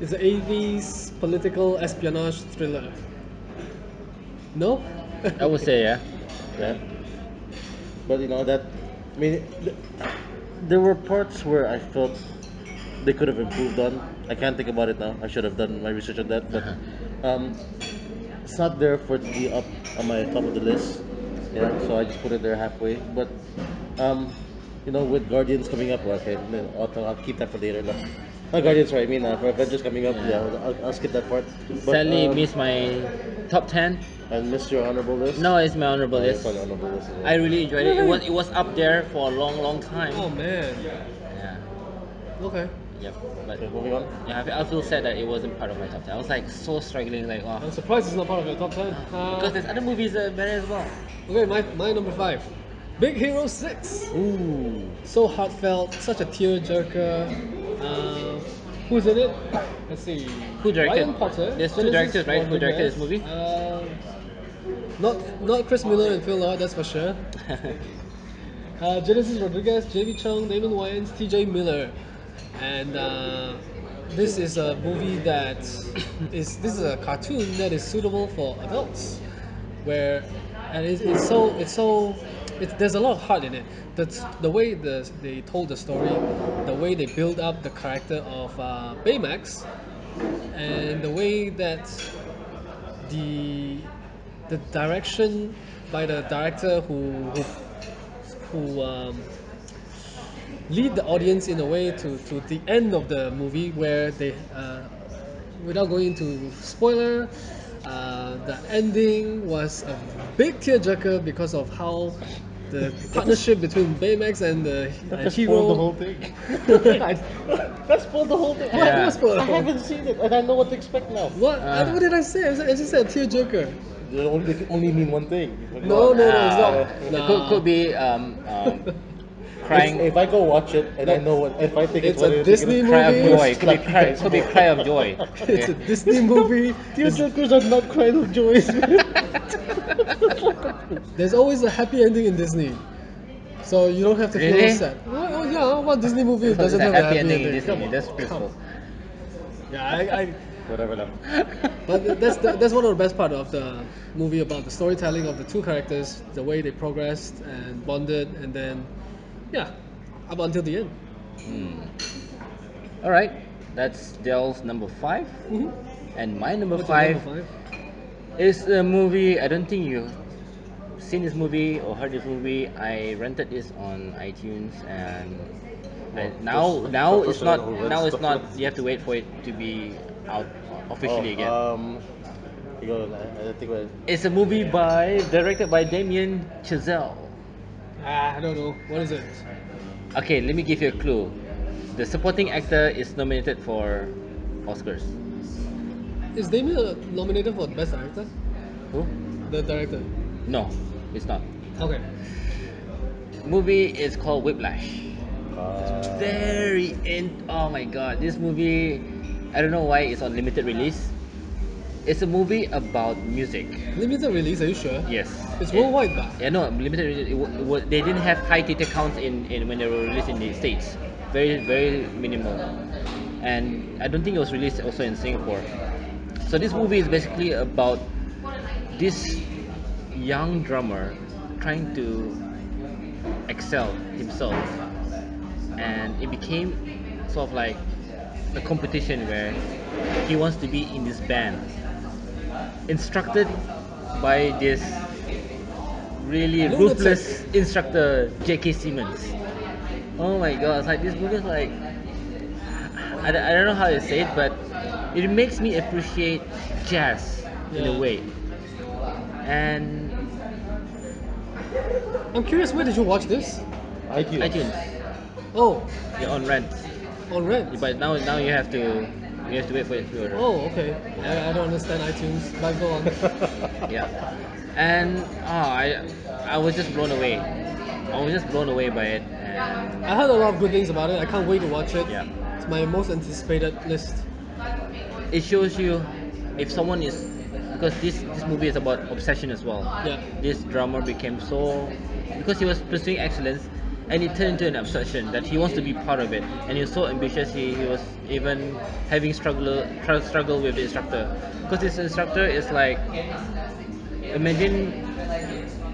It's an 80s political espionage thriller. No? I would say yeah. Yeah. But I mean, there were parts where I felt they could have improved on. I can't think about it now. I should have done my research on that, but um, it's not there for it to be up on my top of the list. Yeah, so I just put it there halfway. But um, with Guardians coming up, okay, then I'll keep that for later. No, not Guardians, right? I mean, for Avengers coming up, yeah, I'll skip that part. But Sadly, missed my top 10. and missed your honorable list. No, it's my honorable Oh, it's list. on your honorable list as well. I really enjoyed it. It was up there for a long, long time. Oh man. Yeah. Okay. Yep. But Okay, moving on. yeah, I feel sad that it wasn't part of my top 10. I was like so struggling, like wow. I'm surprised it's not part of your top 10. Because there's other movies that are better as well. Okay, my number 5. Big Hero 6. Ooh. So heartfelt, such a tearjerker. Who's in it? Let's see. Who directed? Ryan Potter. There's two Genesis directors, right? Who directed this Rodriguez. movie? Not Chris Miller and Phil Lord, that's for sure. Genesis Rodriguez, J.B. Chung, Damon Wayans, T.J. Miller, and this is a movie that this is a cartoon that is suitable for adults, where and there's a lot of heart in it. The way they told the story, the way they build up the character of Baymax, and the way that the the direction by the director who lead the audience in a way to the end of the movie where they without going into spoiler, the ending was a big tearjerker because of how the partnership between Baymax and the That just spoiled the hero. whole thing. That spoiled the whole thing. Yeah. I haven't seen it, and I know what to expect now. What did I say? I just said tearjerker. They can only mean one thing. No, it's not. It could be crying. If I go watch it and I know if I think It's what a it is, Disney Cry of movie. joy. Could be cry. Could be cry of joy. It's a Disney movie. Tearjerkers are not crying of joy. There's always a happy ending in Disney. So you don't have to Really? feel sad. Well, yeah, what Disney movie There's doesn't a have happy a happy ending in ending? Disney. Come on, That's come truthful. on. Yeah, Whatever now. but that's one of the best part of the movie about the storytelling of the two characters, the way they progressed and bonded, and then yeah, up until the end. All right, that's Dell's number 5, and my number What's your five number 5? is a movie. I don't think you've seen this movie or heard this movie. I rented this on iTunes, and now it's not. Now it's not. You have to wait for it to be out officially again. You go. I think It's a movie directed by Damien Chazelle. I don't know. What is it? Okay, let me give you a clue. The supporting actor is nominated for Oscars. Is Damien nominated for Best Director? Who? The director. No, it's not. Okay. Movie is called Whiplash. Very in. Oh my god, this movie. I don't know why it's on limited release. It's a movie about music. Limited release, are you sure? Yes. It's worldwide, bah. Yeah, no, limited release. They didn't have high theater counts in when they were released in the States. Very minimal. And I don't think it was released also in Singapore. So this movie is basically about this young drummer trying to excel himself, and it became sort of like a competition where he wants to be in this band, instructed by this really Lunatic. ruthless instructor, J.K. Simmons. Oh my god, it's like this movie is like I don't know how to say it, but it makes me appreciate jazz in a Yeah. way. And I'm curious, where did you watch this? iTunes. iTunes. Oh, You're on rent, on Rent. but now you have to wait for your pre-order. Oh, okay. I don't understand iTunes, but go on. Yeah, and I was just blown away. I was just blown away by it, and I heard a lot of good things about it. I can't wait to watch it. yeah, It's my most anticipated list. it shows you if someone is, because this movie is about obsession as well. Yeah. This drummer became so, because he was pursuing excellence, and it turned into an obsession that he wants to be part of it, and he was so ambitious. He was even having struggle with the instructor, because this instructor is like, imagine,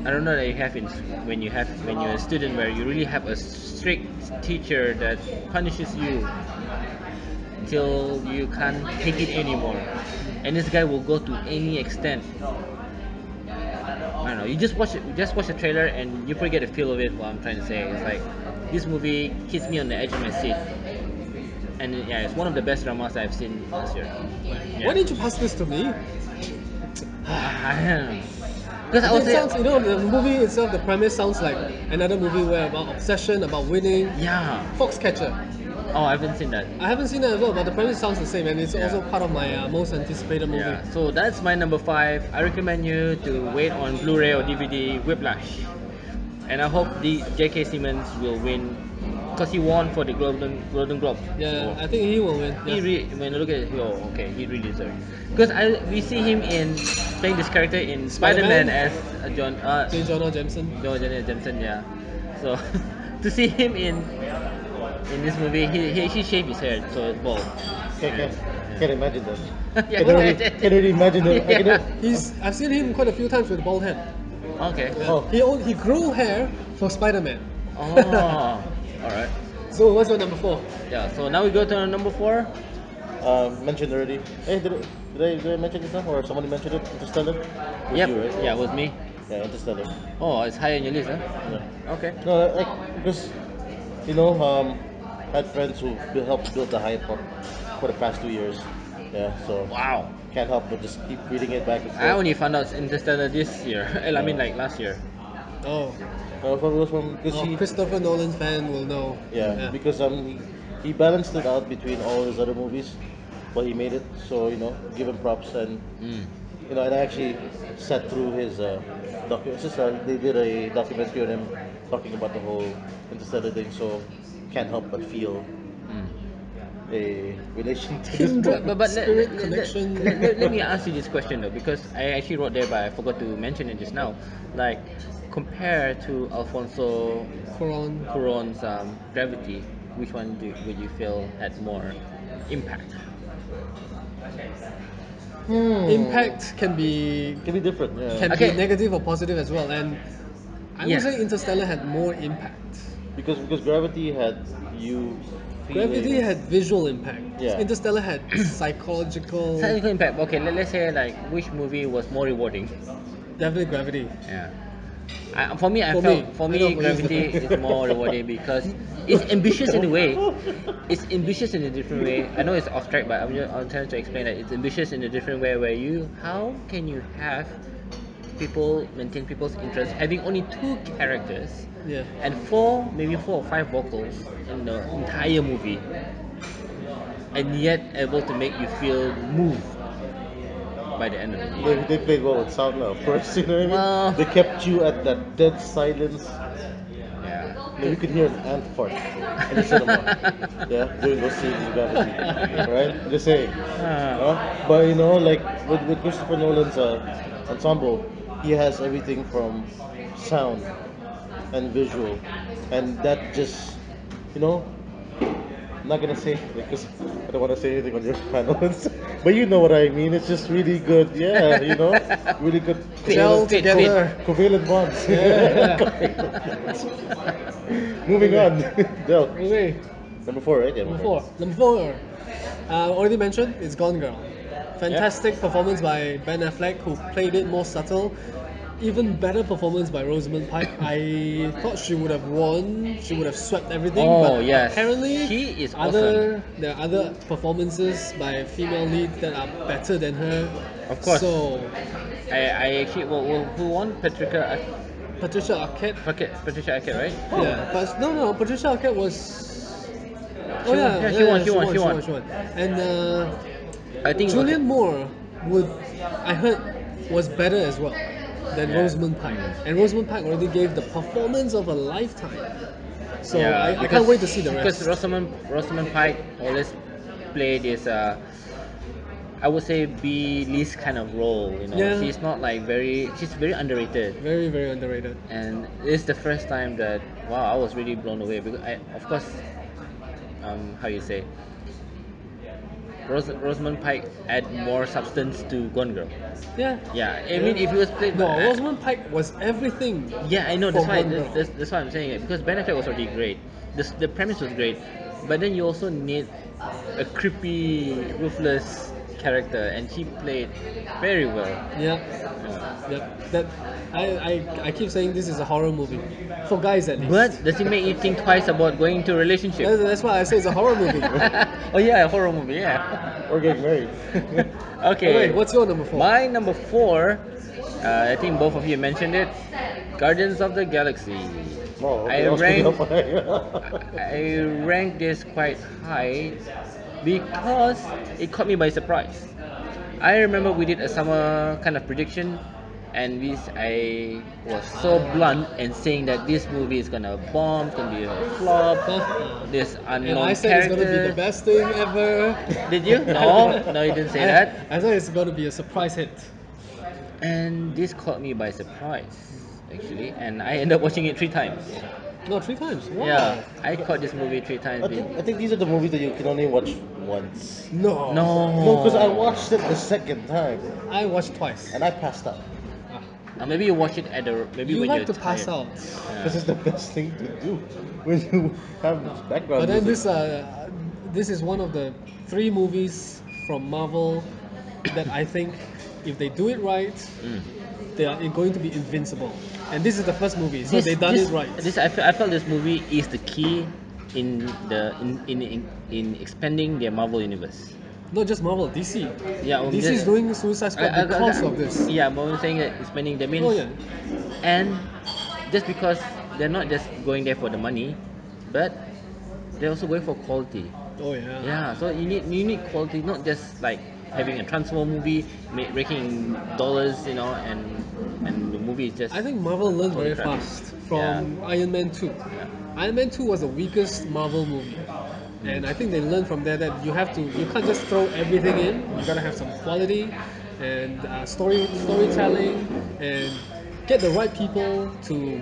I don't know that you have in when you're a student where you really have a strict teacher that punishes you till you can't take it anymore, and this guy will go to any extent. I don't know. You just watch the trailer, and you probably get a feel of it. What I'm trying to say, it's like this movie keeps me on the edge of my seat, and yeah, it's one of the best dramas I've seen this year. Why didn't you pass this to me? I don't know. Because I was It sounds, the movie itself, the premise sounds like another movie where about obsession, about winning. yeah. Foxcatcher. Oh, I haven't seen that. I haven't seen that as well, but the premise sounds the same, and it's Yeah. also part of my most anticipated movie. Yeah, so that's my number 5. I recommend you to wait on Blu-ray or DVD, Whiplash. And I hope the J.K. Simmons will win, because he won for the Golden Globe. Yeah, So I think he will win. he Yeah. when I look at it, oh, okay, he really deserves. Because we see him in playing this character in Spider-Man, Spider-Man? as John J. Jonah Jameson. Jonah Jameson, yeah. So to see him in this movie, he shaved his hair, so it's bald. Can't imagine that. Yeah, Can you imagine that? I Yeah. can, I've seen him quite a few times with bald head. Okay. Yeah. Oh. He grew hair for Spider-Man. Oh, all right. So what's your number 4? Yeah. So now we go to number 4. mentioned already. Hey, did I mention it now, or somebody mentioned it? Interstellar. With Yep. you, right? Yeah, with me. Yeah, Interstellar. Oh, it's high on your list, huh? Yeah. Okay. No, like because you know, I had friends who helped build the hype up for the past 2 years. Yeah, so Wow. can't help but just keep reading it back and I forth. only found out Interstellar this year. I mean, like last year. Oh, Because Christopher Nolan fan will know. yeah, because he balanced it out between all his other movies, but he made it. So give him props, and Mm. and I actually sat through his It's just they did a documentary on him talking about the whole Interstellar thing. So can't help but feel Mm. a relation to this Kindred movie. But spirit connection. let me ask you this question though, because I actually wrote there, but I forgot to mention it just now. Like, compared to Alfonso Cuarón. Cuarón's Gravity, which one would you feel had more impact? Impact can be Can be different. Yeah. Okay. negative or positive as well, and I Yeah. would say Interstellar had more impact. Because Gravity had you Gravity feeling. had visual impact. Yeah. Interstellar had psychological. Psychological impact. Okay, let's say like which movie was more rewarding. Definitely Gravity. Yeah. For me, For me, for I know me, for you. Gravity is more rewarding because it's ambitious in a way. It's ambitious in a different way. I know it's off track, but I'm trying to explain that it's ambitious in a different way. Where how can you have people maintain people's interest having only 2 characters Yeah. and maybe 4 or 5 vocals in the entire movie, and yet able to make you feel moved by the end of the movie. They played well with sound, of course. You know what I mean? Well, They kept you at that dead silence. yeah. We could hear an ant fart in the cinema. Yeah, during those scenes in Gravity. Right? Just saying. But like with Christopher Nolan's ensemble, he has everything from sound and visual, and that just you know I'm not gonna say because I don't want to say anything on your panels, but you know what I mean. It's just really good, yeah. Really good Gel together. covalent bonds. Yeah. Moving on, Del. Okay. Number 4, right? Yeah, Number 4. Number 4. Already mentioned, it's Gone Girl. Fantastic performance by Ben Affleck, who played it more subtle. Even better performance by Rosamund Pike. I thought she would have won. She would have swept everything. Oh, but yes. apparently, She is there are other performances by female leads that are better than her. Of course. So I actually, who won? Patricia Patricia Arquette. Patricia Arquette, right? Yeah, but no, Patricia Arquette was. She won. Yeah, she won. She won. She won. She won. And I think. Okay. Julianne Moore would, I heard, was better as well than Yeah. Rosamund Pike. And Rosamund Pike already gave the performance of a lifetime. So Yeah, I can't wait to see the because rest. Rosamund Pike always play this I would say B list kind of role. You know, Yeah. she's not like she's very underrated. Very, very underrated. And it's the first time that wow, I was really blown away because of course, how you say, Rosamund Pike add more substance to Gone Girl. Yeah. Yeah, I mean if it was played No, by Rosamund Pike was everything. yeah, I know. For That's why. Gone Girl. That's why I'm saying it because Ben Affleck was already great. The premise was great, but then you also need a creepy, ruthless character, and she played very well. Yeah. Yeah. Yep. That I keep saying this is a horror movie. For guys at least. But does it make you think twice about going into a relationship? That's why I say it's a horror movie. Oh yeah, a horror movie. Yeah. Or getting married. Okay. Wait, what's your number 4? My number 4. I think both of you mentioned it. Guardians of the Galaxy. Oh, okay, I that was pretty rank high. I rank this quite high because it caught me by surprise. I remember we did a summer kind of prediction, and I was so blunt and saying that this movie is gonna bomb, it's gonna be a flop. This And unknown I said character. it's gonna be the best thing ever. Did you? No, you didn't say that. I thought it's gonna be a surprise hit. And this caught me by surprise, actually, and I ended up watching it 3 times. No, 3 times. Wow. Yeah, I caught this movie 3 times. I think these are the movies that you can only watch once. No. No, because I No. watched it the second time I watched twice. and I passed out. Maybe you watch it at the maybe You when like you're to pass tired. out. Yeah. This is the best thing to do when you have this background But then music. this is one of the 3 movies from Marvel that I think if they do it right, Mm. they are going to be invincible. And this is the first movie, so they done it right. I felt this movie is the key in the in expanding their Marvel universe. Not just Marvel, DC. Yeah, DC is doing Suicide Squad because of this. Yeah, but I'm saying that expanding that means Oh yeah. and just because they're not just going there for the money, but they're also going for quality. Oh yeah. Yeah, so you need quality, not just like having a Transformer movie making dollars, you know, and the movie is just. I think Marvel learned holy very crap. fast from Iron Man 2. Yeah. Iron Man 2 was the weakest Marvel movie. And I think they learned from there that you can't just throw everything in. You gotta have some quality and storytelling and get the right people to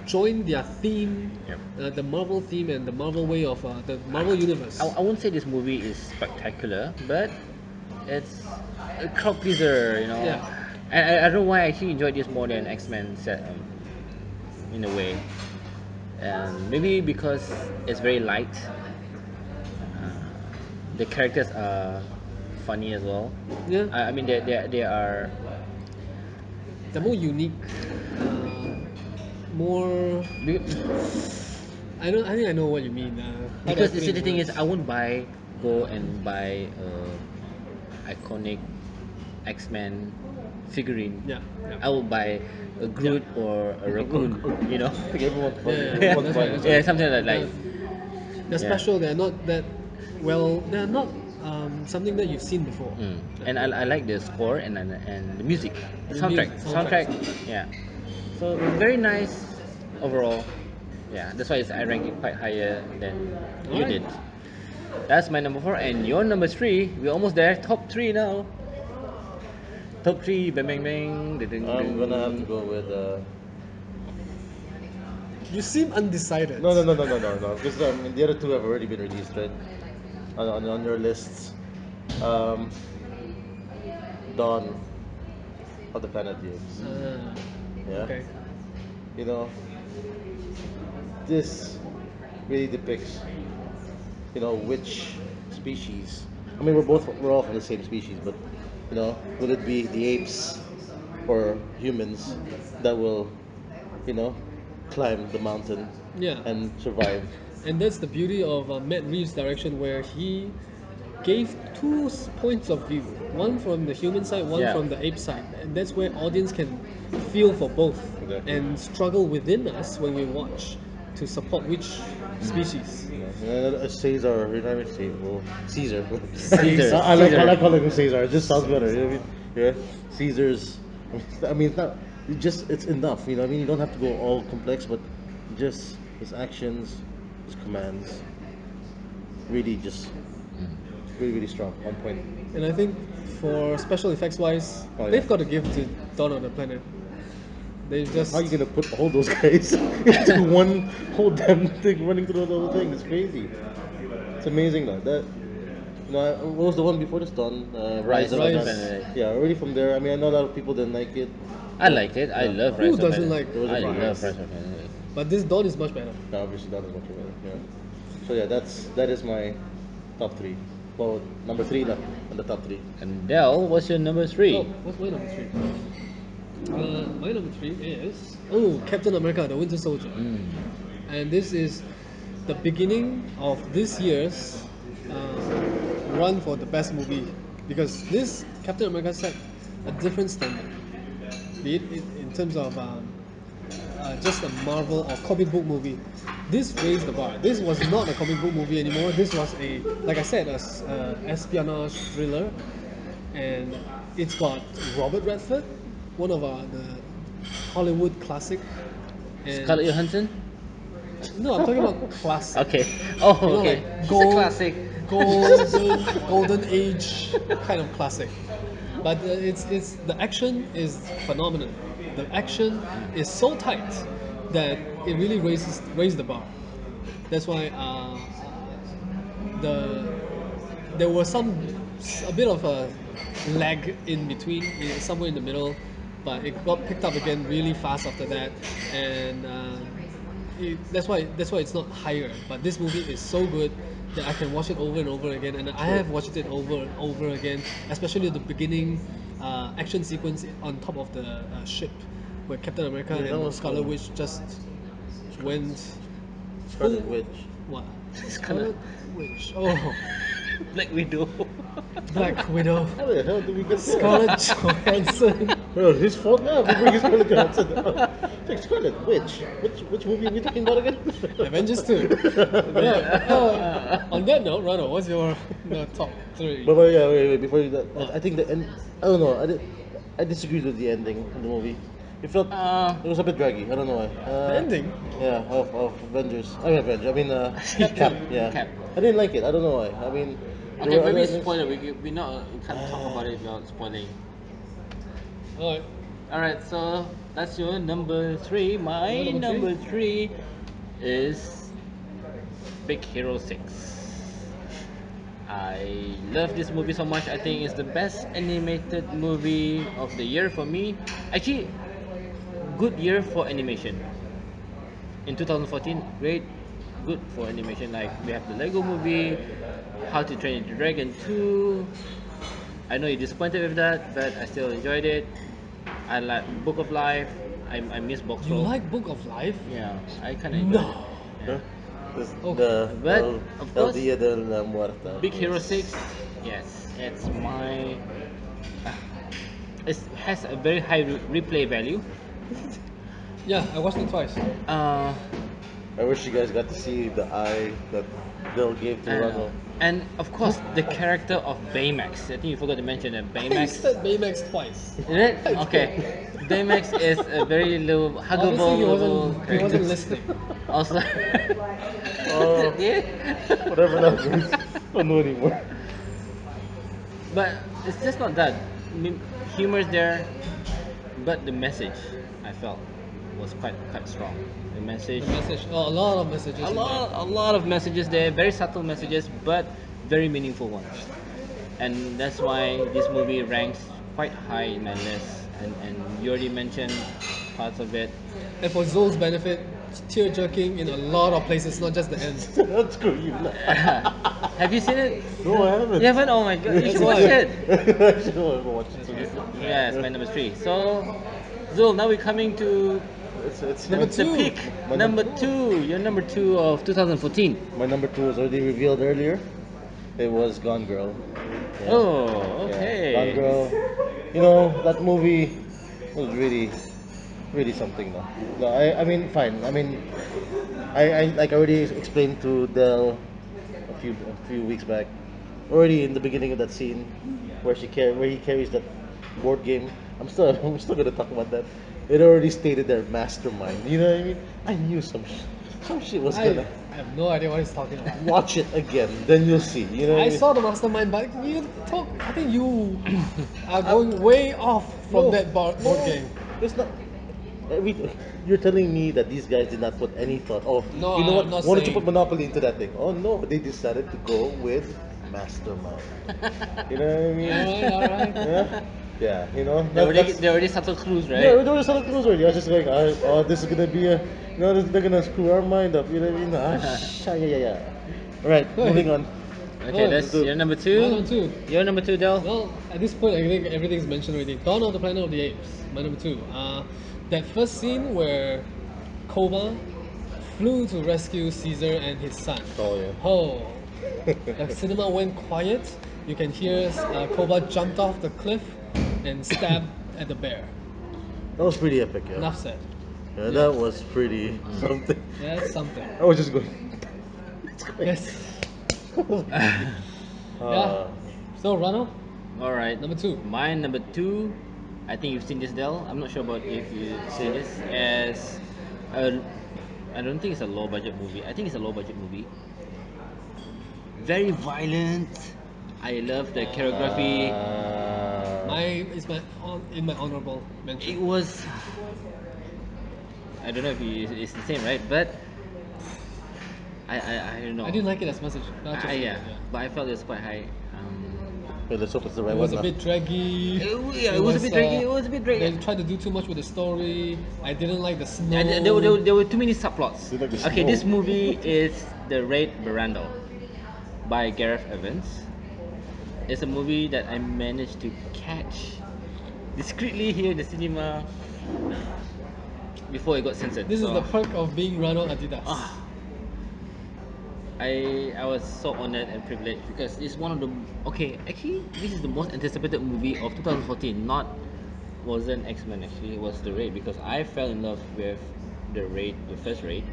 join their theme, Yep. the Marvel theme and the Marvel way of the Marvel universe. I won't say this movie is spectacular, but it's a crowd pleaser, you know. Yeah. And I don't know why I actually enjoyed this more than X-Men set, in a way. And maybe because it's very light. The characters are funny as well. Yeah, I mean, they are. they're more unique, more. be- I think I know what you mean. How do I Because put it the in thing is, words? I won't go and buy iconic X-Men figurine. Yeah, I will buy a Groot or a raccoon, you know. I think everyone Yeah, wants that's to buy right, this. that's Yeah, something like They're, they're Yeah. special. They're not that. Well, they're not something that you've seen before. And I like the score and the music, the The soundtrack. music, soundtrack. Yeah. So very nice overall. Yeah, that's why I rank it quite higher than you Alright. did. That's my number 4, and your number 3. We're almost there. Top 3 now. Top 3. Bang bang bang. I'm gonna have to go with. You seem undecided. No, because the other two have already been released, right? On your lists. Um, Dawn of the Planet of the Apes. Yeah. Okay. You know, this really depicts, which species. I mean, we're all from the same species, but will it be the apes or humans that will, you know, climb the mountain Yeah. and survive? And that's the beauty of Matt Reeves' direction, where he gave two points of view, one from the human side, one Yeah. from the ape side, and that's where audience can feel for both Exactly. and struggle within us when we watch to support which species. Caesar, you know what I mean? Caesar. Caesar. I Caesar. like calling him Caesar. It just sounds better. You know what I mean? Yeah, Caesar's. I mean, it's not. It's enough. You know what I mean? You don't have to go all complex, but just his actions, his commands, really just really strong. On point. And I think for special effects wise, Oh, yeah. they've got to give to Dawn of the Planet. They've just How are you gonna put all those guys into one whole damn thing running through the whole thing? It's crazy. It's amazing though. That you know, what was the one before this done? Rise of the Rise. Planet. Yeah, already from there. I mean, I know a lot of people didn't like it. I liked it. I Yeah. love Who Rise of doesn't Planet. like There was a I problem. love Rise of Planet. But this Dawn is much better. No, obviously that is much better. Yeah. So yeah, that is my top three. Well, number three on the top three. And Del, what's your number 3? Oh, what's my number three? My number three is Captain America: The Winter Soldier, and this is the beginning of this year's run for the best movie because this Captain America set a different standard, be it in terms of just a Marvel or comic book movie. This raised the bar. This was not a comic book movie anymore. This was like I said, a espionage thriller, and it's got Robert Redford, one of the Hollywood classic. And Scarlett Johansson? no, I'm talking about classic. Okay. Oh, You know, okay. like She's a classic. golden age kind of classic. But it's the action is phenomenal. The action is so tight that it really raised the bar. That's why the there was a bit of a lag in between, somewhere in the middle, but it got picked up again really fast after that, and that's why it's not higher. But this movie is so good that I can watch it over and over again, and I have watched it over and over again, especially the beginning action sequence on top of the ship, where Captain America Yeah, that and was Scarlet fun. Witch just went Scarlet full- Witch. What? Scarlet- Scarlet Witch. Oh, Black Widow. Black Widow. How the hell did we get there? Scarlett Johansson. Well, his fault now. We bring Scarlett Johansson. It's like Scarlett Witch. Which movie are we talking about again? Avengers 2. On that note, Rano, what's your top three? But yeah, wait, before you that, I think the end. I don't know. I disagreed with the ending of the movie. It felt it was a bit draggy. I don't know why. The ending? Yeah, of Avengers. I mean Avengers. I mean Cap. Yeah. Cap. I didn't like it. I don't know why. I mean. there Okay, were other maybe endings. spoiler. We not we can't talk about it without spoiling. Alright. Alright, so that's your number 3. My Your number number 3 is Big Hero 6. I love this movie so much. I think it's the best animated movie of the year for me. Actually, good year for animation. In 2014, great, good for animation. Like we have the Lego movie, How to Train Your Dragon 2. I know you're disappointed with that, but I still enjoyed it. I like Book of Life. I miss Box You Roll. like Book of Life? Yeah, I kind of enjoyed No. it. Huh? Yeah. This- Okay. But, El, of El course, Dia de la Muerta. Big Hero is- 6, yes, it's my. It has a very high replay value. Yeah, I watched it twice. Uh, I wish you guys got to see the eye that Bill gave to and, Ronald. and of course, the character of Baymax. I think you forgot to mention that I Baymax. said Baymax twice. Is it? Okay. Baymax is a very little huggable Obviously, he little wasn't character. listening. Also, Oh, yeah. whatever that means. Don't know anymore. But it's just not that. Humor's there, but the message I felt was quite strong. The message, The message. Oh, a lot of messages. in there. a lot of messages there, very subtle messages, but very meaningful ones. And that's why this movie ranks quite high in my list. And you already mentioned parts of it. And for Zoe's benefit, tear jerking in a lot of places, not just the end. That's screw you. Have you seen it? No, I haven't. You haven't? Oh my god, you should That's watch why. it. I should go watch it. Yeah, it's my number 3. So, Zul, now we're coming to It's Number my, the two. peak. My Number num- 2. Your number 2 of 2014. my number two was already revealed earlier. It was Gone Girl. Yeah. Oh, Yeah. okay. Gone Girl. You know, that movie was really really something though. No, I mean, fine. I mean, I like I already explained to Del a few weeks back. Already in the beginning of that scene, where he carries that board game. I'm still gonna talk about that. It already stated there, mastermind. You know what I mean? I knew some shit was gonna. I have no idea what he's talking about. Watch it again, then you'll see. You know what I I mean? saw the mastermind, but you talk. I think you are going way off from that board game. It's not. Every, you're telling me that these guys did not put any thought. Oh, No, you know what? I'm not Why don't you saying. put Monopoly into that thing? Oh no, they decided to go with Mastermind. You know what I mean? All right. Yeah, yeah. You know, They already subtle clues, right? yeah, we're doing something close already. I was just like, oh, this is gonna be a, they're gonna screw our mind up. You know what I mean? Yeah. All right, moving on. Okay, Oh, that's the- your number My two. number two. Your number two, Del. Well, at this point, I think everything's mentioned already. Dawn of the Planet of the Apes. My number two. That first scene where Koba flew to rescue Caesar and his son. Oh yeah. Oh, the cinema went quiet. You can hear Koba jumped off the cliff and stabbed at the bear. That was pretty epic, yeah. Enough said. Yeah, that was pretty something. That's something. I was just going. Yes. Uh, Yeah. So, Rano, All right. number two. My number two. I think you've seen this, Del. I'm not sure about if you've seen this as a. I don't think it's a low budget movie. I think it's a low budget movie. Very violent. I love the choreography. Is in my honourable mention. It was. I don't know if it's the same, right? But I don't know. I didn't like it as much as Yeah, but I felt it was quite high. Wait, let's hope it's the right It was one. a bit draggy. It was a bit draggy. It was a bit draggy. They tried to do too much with the story. I didn't like the snow. And there were too many subplots. You like the Okay, snow. this movie is The Raid Barandal by Gareth Evans. It's a movie that I managed to catch discreetly here in the cinema before it got censored. This is So, the perk of being Rano Adidas. I was so honored and privileged because it's one of the actually this is the most anticipated movie of 2014. Wasn't X-Men actually, it was The Raid because I fell in love with The Raid, the first Raid.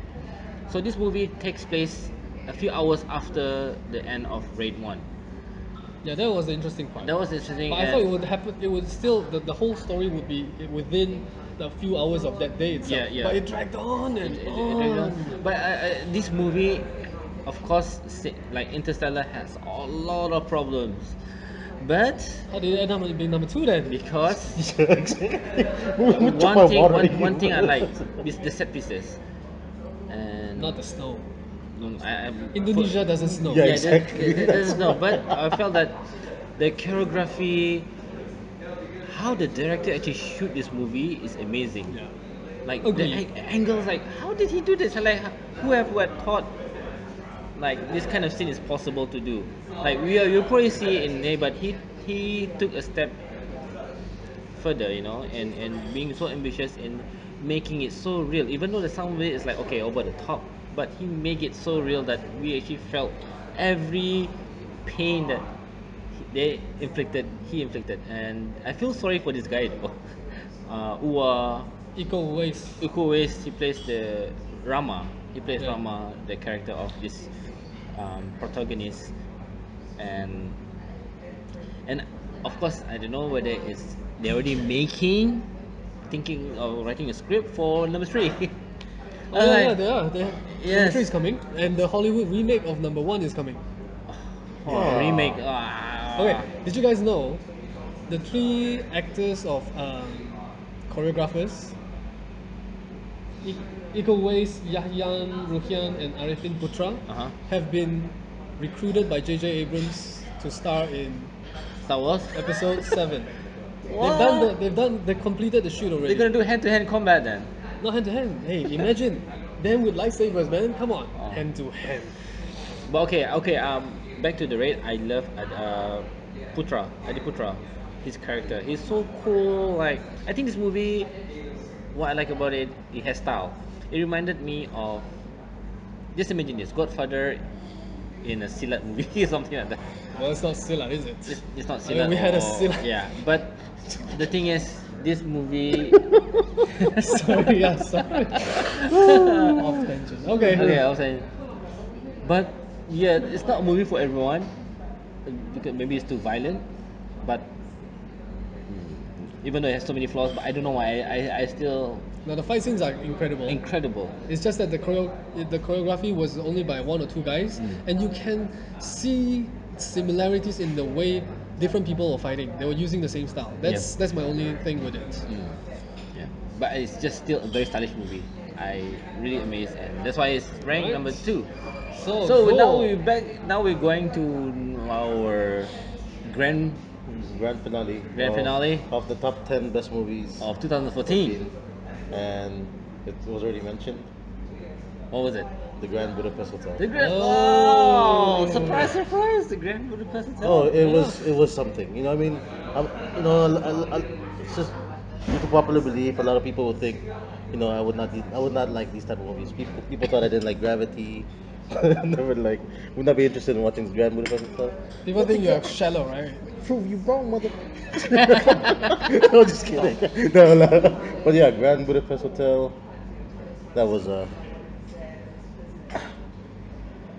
So this movie takes place a few hours after the end of Raid 1. Yeah, that was the interesting part. That was interesting. But I thought it would happen. It would still the whole story would be within a few hours of that day itself. Yeah. But it dragged on and on. But this movie, of course, like Interstellar, has a lot of problems. But How did it end up being number two then? because one thing I like is the set pieces, and Not the snow. I Indonesia doesn't snow. Yeah, yeah, exactly. there's no. But I felt that the choreography, how the director actually shoot this movie is amazing. Yeah. Like Agreed. the angles, like how did he do this? Like who had thought like this kind of scene is possible to do? Like you probably see it in there, but he took a step further, and being so ambitious in making it so real. Even though the sound of it is like okay over the top, but he made it so real that we actually felt every pain that he inflicted, and I feel sorry for this guy though. Uwa Eco waste. Uko Waste, he plays the Rama. He plays Yeah. Rama, the character of this protagonist, and of course I don't know whether they're already thinking of writing a script for number 3. Oh yeah, they are. Number Yes. 3 is coming, and the Hollywood remake of number 1 is coming. Remake. Okay, did you guys know the 3 actors of choreographers? Iko Uwais, Yahyan Ruhian, and Arifin Putra Uh-huh. have been recruited by J.J. Abrams to star in Star Wars. episode 7. What? They completed the shoot already. They're gonna do hand-to-hand combat then. Not hand to hand. Hey, imagine them with lightsabers, man. Come on, Oh. hand to hand. But okay. Back to the raid. I love Adi Putra, his character. He's so cool. Like I think this movie, what I like about it, it has style. It reminded me of, just imagine this, Godfather in a Silat movie or something like that. Well, it's not Silat, is it? It's not I mean, Silat. we had a or- Silat. Yeah, but the thing is, this movie. Sorry, yeah, sorry. Off tangent. Okay. Okay, I was saying, but yeah, it's not a movie for everyone because maybe it's too violent. But even though it has so many flaws, but I don't know why I still Now the fight scenes are incredible. incredible. It's just that the choreography was only by one or two guys, and you can see similarities in the way different people were fighting. They were using the same style. That's my only thing with it. Yeah, but it's just still a very stylish movie. I really amazed, and that's why it's ranked Right. number 2. So, So now cool. we're back. Now we're going to our grand Grand finale. Grand finale of the top 10 best movies of 2014. 14. And it was already mentioned, What was it? the Grand Budapest Hotel. The Grand. Oh. Oh, surprise, surprise! The Grand Budapest Hotel. Oh, it was something. You know, I mean, you know, it's just due to popular belief. A lot of people would think, you know, I would not like these type of movies. People thought I didn't like Gravity. Never like, would not be interested in watching Grand Budapest Hotel. People think you're shallow, right? Prove you wrong, mother. No, just kidding. No, no. But yeah, Grand Budapest Hotel. That was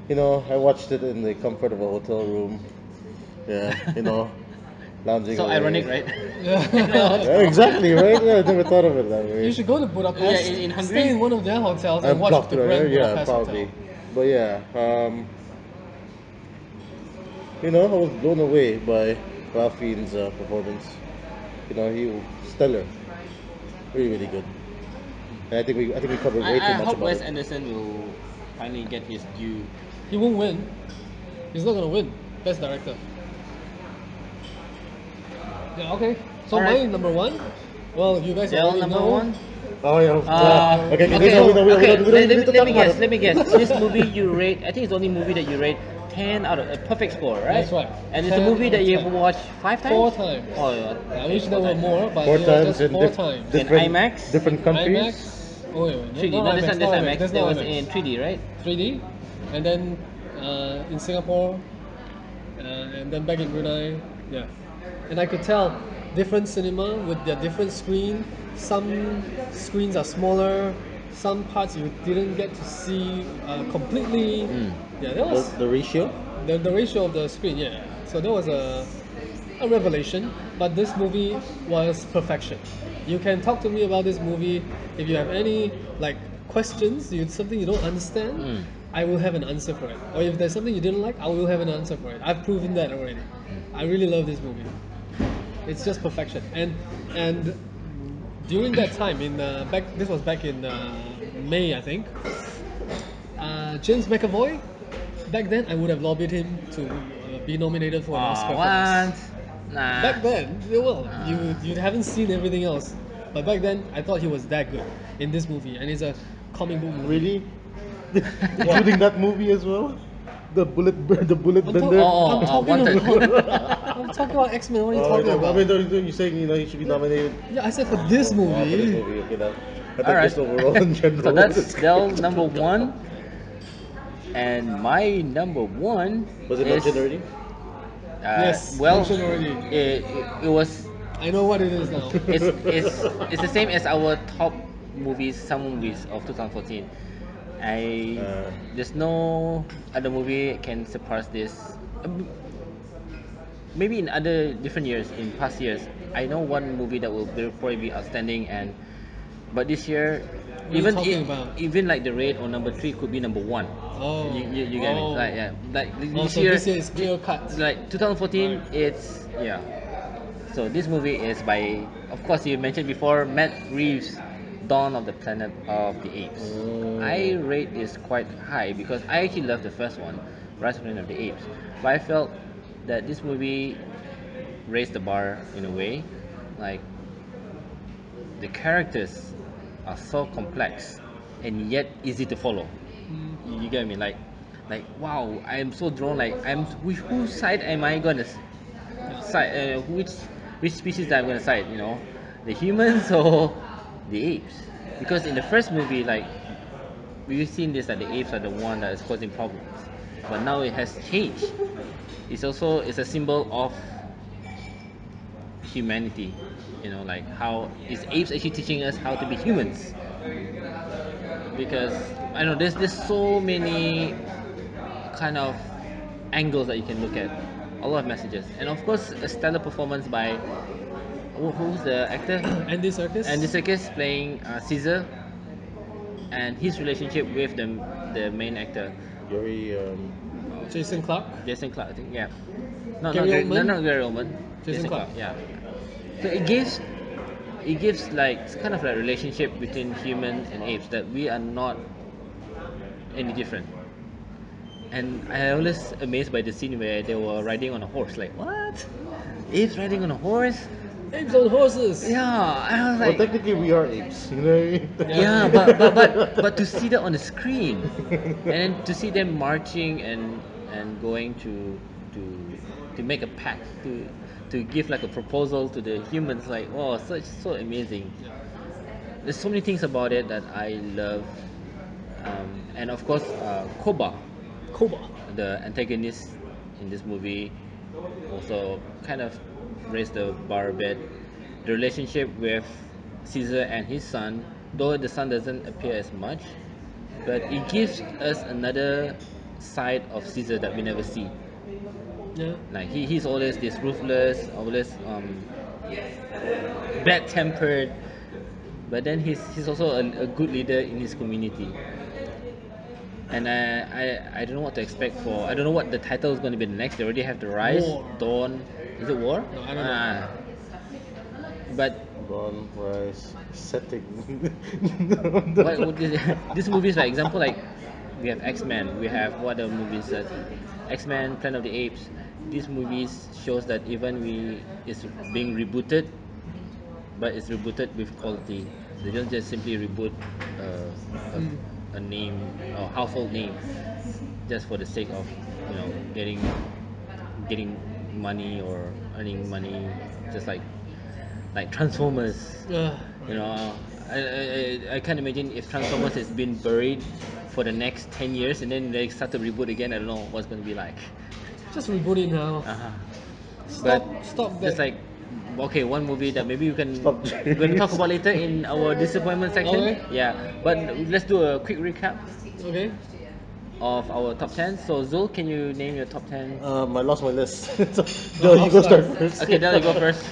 you know, I watched it in the comfort of a hotel room. Yeah, you know, lounging So away. ironic, right? Yeah, exactly, right? Yeah, I never thought of it that way. You should go to Budapest, Yeah, in Hungary? stay in one of their hotels, and I'm watch blocked the right Grand here. Yeah, Budapest probably. Hotel. But yeah, you know, I was blown away by Ralph Fiennes' performance. You know, he was stellar, really, really good. And I think we covered way too I much hope about Wes it. Anderson will finally get his due. He won't win. He's not gonna win. Best director. Yeah. Okay. So Alright. my number one. Well, you guys Dell already number know. 1. Oh yeah. Okay, Okay, we don't okay. we Let need to me talk about guess. it. Let me guess. This movie you rate. I think it's the only movie that you rate 10 out of a perfect score, right? That's right. And it's a 10 movie out that of you've 10. watched 5 times. 4 times. Oh yeah. I Okay, wish there 4 were times. more, but Four it was times just in 4 times. In IMAX? different countries. IMAX. Oh wait, wait. 3D. No, No, IMAX. this one, no this IMAX. IMAX. There's That no was IMAX. in 3D, right? 3D, and then in Singapore, and then back in Brunei. Yeah, and I could tell different cinema with their different screen. Some screens are smaller. Some parts you didn't get to see completely. Yeah, that was The ratio. the ratio of the screen. Yeah, so that was a revelation. But this movie was perfection. You can talk to me about this movie if you have any like questions, something you don't understand. I will have an answer for it. Or if there's something you didn't like, I will have an answer for it. I've proven that already. I really love this movie. It's just perfection. And during that time in this was back in May, I think. James McAvoy. Back then, I would have lobbied him to be nominated for an Oscar for What? this. Nah. Back then, well, you haven't seen everything else, but back then I thought he was that good in this movie, and it's a comic book movie. Really? Including that movie as well? The bullet I'm, bender. I'm talking Wanted. about I'm talking about X-Men. What are you talking about? I mean, you're saying, you know, he should be nominated. Yeah, I said for this Oh, for this movie. movie. Okay, that. I think Alright. just overall in general. So that's Dell number 1. And my number 1 Was it is, mentioned already? Yes, well, mentioned already. it was I know what it is now. it's the same as our top movies, some movies of 2014. There's no other movie can surpass this. Maybe in other different years, in past years, I know one movie that will probably be outstanding, and but this year, What are you talking about? even like the Raid or number 3 could be number 1. Oh, You get me? oh. Like yeah, like Oh, this so year, this year is clear cut. like 2014, Right. it's yeah. So this movie is by, of course, you mentioned before, Matt Reeves, Dawn of the Planet of the Apes. I rate is quite high because I actually love the first one, Rise of the Planet of the Apes. But I felt that this movie raised the bar in a way, like the characters are so complex and yet easy to follow. You get me? Like wow, I am so drawn. Like whose side am I gonna side? Which species that I'm gonna side? You know, the humans or the apes? Because in the first movie, like we've seen this, that the apes are the one that is causing problems, but now it has changed. It's a symbol of humanity. You know, like how is apes actually teaching us how to be humans? Because I know there's so many kind of angles that you can look at, a lot of messages, and of course a stellar performance by who's the actor? Andy Serkis. Andy Serkis playing Caesar, and his relationship with the main actor Very Jason Clark. Jason Clark, I think. Yeah, no, Gary Oldman? not Gary Oldman. Jason Clark. Yeah. So it gives like kind of like relationship between human and apes that we are not any different. And I always amazed by the scene where they were riding on a horse. Like what? Apes riding on a horse? Apes on horses. Yeah, I was well, like, technically we are apes, you know what I mean? yeah, but to see that on the screen, and then to see them marching and going to make a pact to give like a proposal to the humans, like wow, so amazing. There's so many things about it that I love, and of course, Koba, Koba. the antagonist in this movie, also kind of raised the bar a bit. The relationship with Caesar and his son, though the son doesn't appear as much, but it gives us another side of Caesar that we never see. Yeah. Like he's always this ruthless, always bad tempered, but then he's also a good leader in his community. And I don't know what to expect for. I don't know what the title is going to be next. They already have the Rise, War. Dawn. Is it War? No, I don't know. But Dawn, Rise, setting. what would this movie is like example, like we have X-Men, we have what other movies that X-Men, Planet of the Apes. These movies shows that even we is being rebooted, but it's rebooted with quality. They don't just simply reboot a name or household name just for the sake of getting money or earning money, just like Transformers. Right. You know, I can't imagine if Transformers has been buried for the next 10 years and then they start to reboot again. I don't know what's going to be like. Just reboot it now. Uh-huh. Stop. But Stop just that. like, okay, one movie that maybe we can Stop. we're going to talk about later in our disappointment section. Okay. Yeah, but let's do a quick recap Okay. of our top 10. So Zul, can you name your top 10? I lost my list. So, No, no, you go I'll start start. first. Okay, Del, you go first.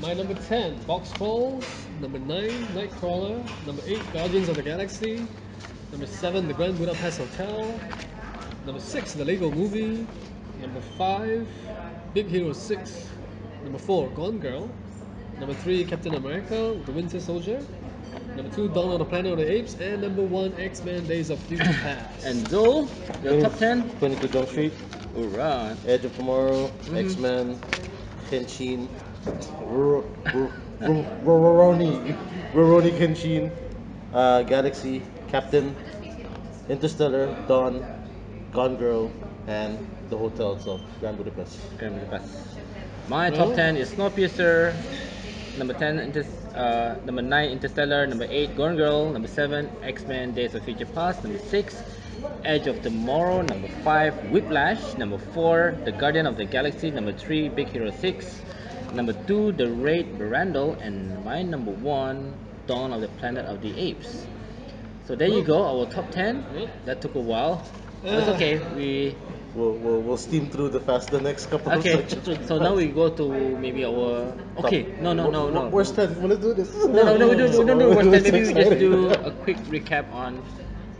My number 10, Box Trolls. Number 9, Nightcrawler. Number 8, Guardians of the Galaxy. Number 7, The Grand Budapest Hotel. Number 6, The Lego Movie. Number 5, Big Hero 6. Number 4, Gone Girl. Number 3, Captain America, The Winter Soldier. Number 2, Dawn of the Planet of the Apes. And number 1, X-Men Days of Future Past. And Zul, your top 10? 22 Jump Street, Alright. Edge of Tomorrow, X-Men, Kenshin, Rurouni Kenshin, Galaxy, Captain, Interstellar, Dawn, Gone Girl, and the hotel itself, Grand Budapest. Grand Budapest. My Well- top 10 is Snowpiercer, number 10, number 9, Interstellar, number 8, Gone Girl, number 7, X-Men Days of Future Past, number 6, Edge of Tomorrow, number 5, Whiplash, number 4, The Guardian of the Galaxy, number 3, Big Hero 6, number 2, The Raid Barandal, and my number 1, Dawn of the Planet of the Apes. So there you go, our top 10. Yep. That took a while. It's okay. We'll steam through the next couple of Okay. sections. really So now fast. we go to maybe our. Okay. No. Where's 10? Let's do this. No, we don't do worst 10. Maybe we just exciting. do a quick recap on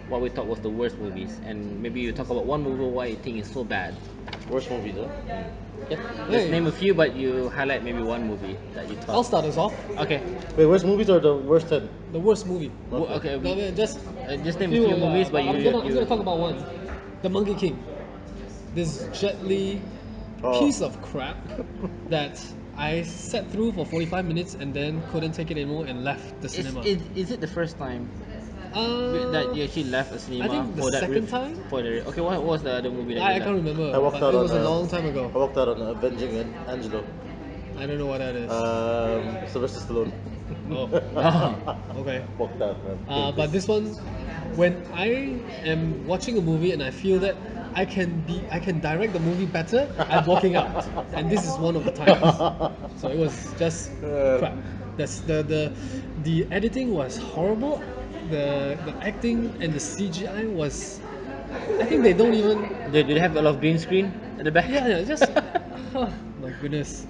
what we thought was the worst movies, and maybe you talk about one movie why you think is so bad. Worst movies, huh? Yep. Hey. Just name a few, but you highlight maybe one movie that you thought. I'll start us off. Okay. Wait, worst movies or the worst 10? The worst movie. Okay. No, man, just Just name a few movies, but I'm you. gonna talk about one. The Monkey King. This Jet Li Oh. piece of crap that I sat through for 45 minutes and then couldn't take it anymore and left the cinema. Is it the first time that you actually left a cinema? I think the for that second time? Okay, what was the other movie that you I left? can't remember. I walked but out it on was a long time ago. I walked out on Avenging Angelo. I don't know what that is. Sylvester Stallone. Oh. Okay. Walked out, man. But this one, when I am watching a movie and I feel that I can direct the movie better, I'm walking out. And this is one of the times. So it was just crap. That's the editing was horrible. The acting and the CGI was, I think they don't even, Did they have a lot of green screen at the back? yeah, just oh my goodness.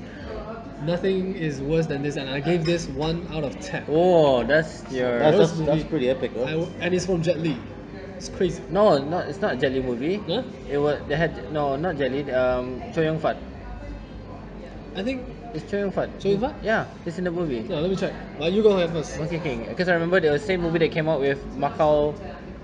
Nothing is worse than this, and I gave this 1 out of 10. Oh, that's your. That's pretty epic, huh? And it's from Jet Li. It's crazy. No, it's not a Jet Li movie. Huh? It was they had no, not Jet Li. Choi Yong Fat. I think. It's Choi Yong Fat. Choi Yong Fat? Yeah, it's in the movie. No, let me check. Well, you go ahead first. Monkey King. Because I remember the same movie that came out with Macau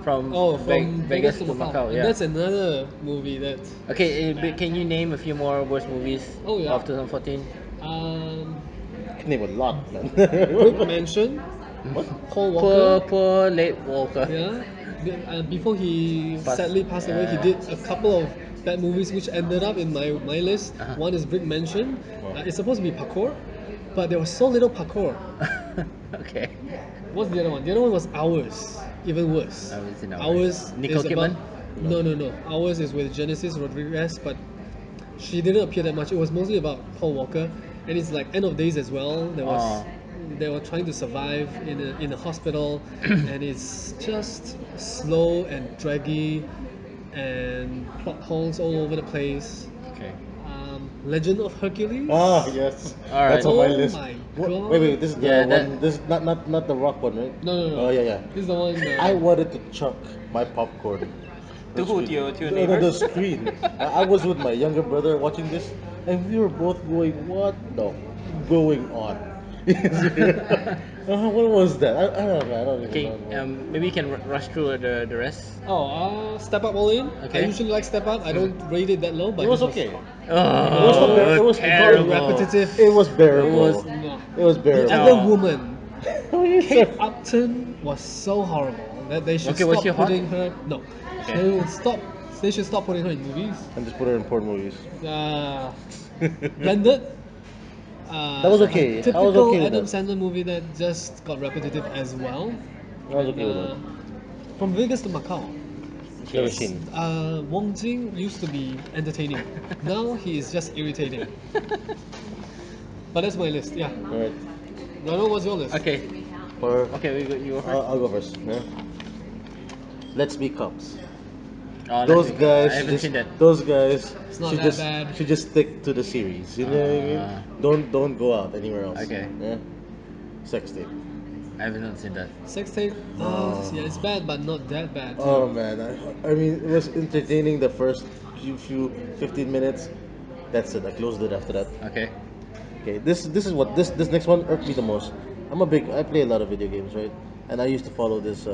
from, Oh, from Vegas to Macau. And Yeah. that's another movie that. Okay, but can you name a few more worst movies Oh, yeah. of 2014? Um, I can name a lot, man. Brick Mansion. What? Paul Walker. Poor late Walker. Yeah. Before he Pass- sadly passed away, he yeah. did a couple of bad movies which ended up in my list. Uh-huh. One is Brick Mansion. Wow. It's supposed to be parkour, but there was so little parkour. Okay. What's the other one? The other one was Hours. Even worse. I haven't seen Hours. Hours Nicole is Kidman? about, no. Hours is with Genesis Rodriguez, but she didn't appear that much. It was mostly about Paul Walker, and it's like End of Days as well. They were trying to survive in a hospital, and it's just slow and draggy, and plot holes all over the place. Okay. Legend of Hercules. Ah, yes. Alright. That's on my Oh list. my Wait, God. wait, this is the Yeah, one. that- This is not the rock one, right? No. Oh yeah. This is the one. I wanted to chuck my popcorn. To who? Screen. To your No, neighbor? the screen. I was with my younger brother watching this, and we were both going, "What the going on?" What was that? I don't know. I don't even Okay, know. maybe you can rush through the rest. Step Up All In. I Okay. usually like Step Up. I don't rate it that low, but It was this okay. Oh, it was terrible. repetitive. It was bearable. It was- No. It was The bearable. other No. woman, Kate Upton, was so horrible that they should Okay, was stop she hot? putting her. No, Okay. they would stop. They should stop putting her in movies. And just put her in porn movies. Blended. That was okay. I was Typical okay with Adam that. Sandler movie that just got repetitive as well. I was And, okay with that. From Vegas to Macau. Never seen. Wong Jing used to be entertaining. Now he is just irritating. But that's my list. Yeah. Alright. Ronald, what's your list? Okay, Or you go 1st. I'll go first. Yeah. Let's Be Cops. Those Guys, I haven't just, seen that. those guys It's not should that just bad. should just stick to the series. You know what I mean? Don't go out anywhere else. Okay. Yeah. Sex tape. I haven't seen that. Sex tape. Yeah, it's bad, but not that bad. Oh man, I mean it was entertaining the first few 15 minutes. That's it. I closed it after that. Okay. Okay, this is what this next one irked me the most. I play a lot of video games, right? And I used to follow this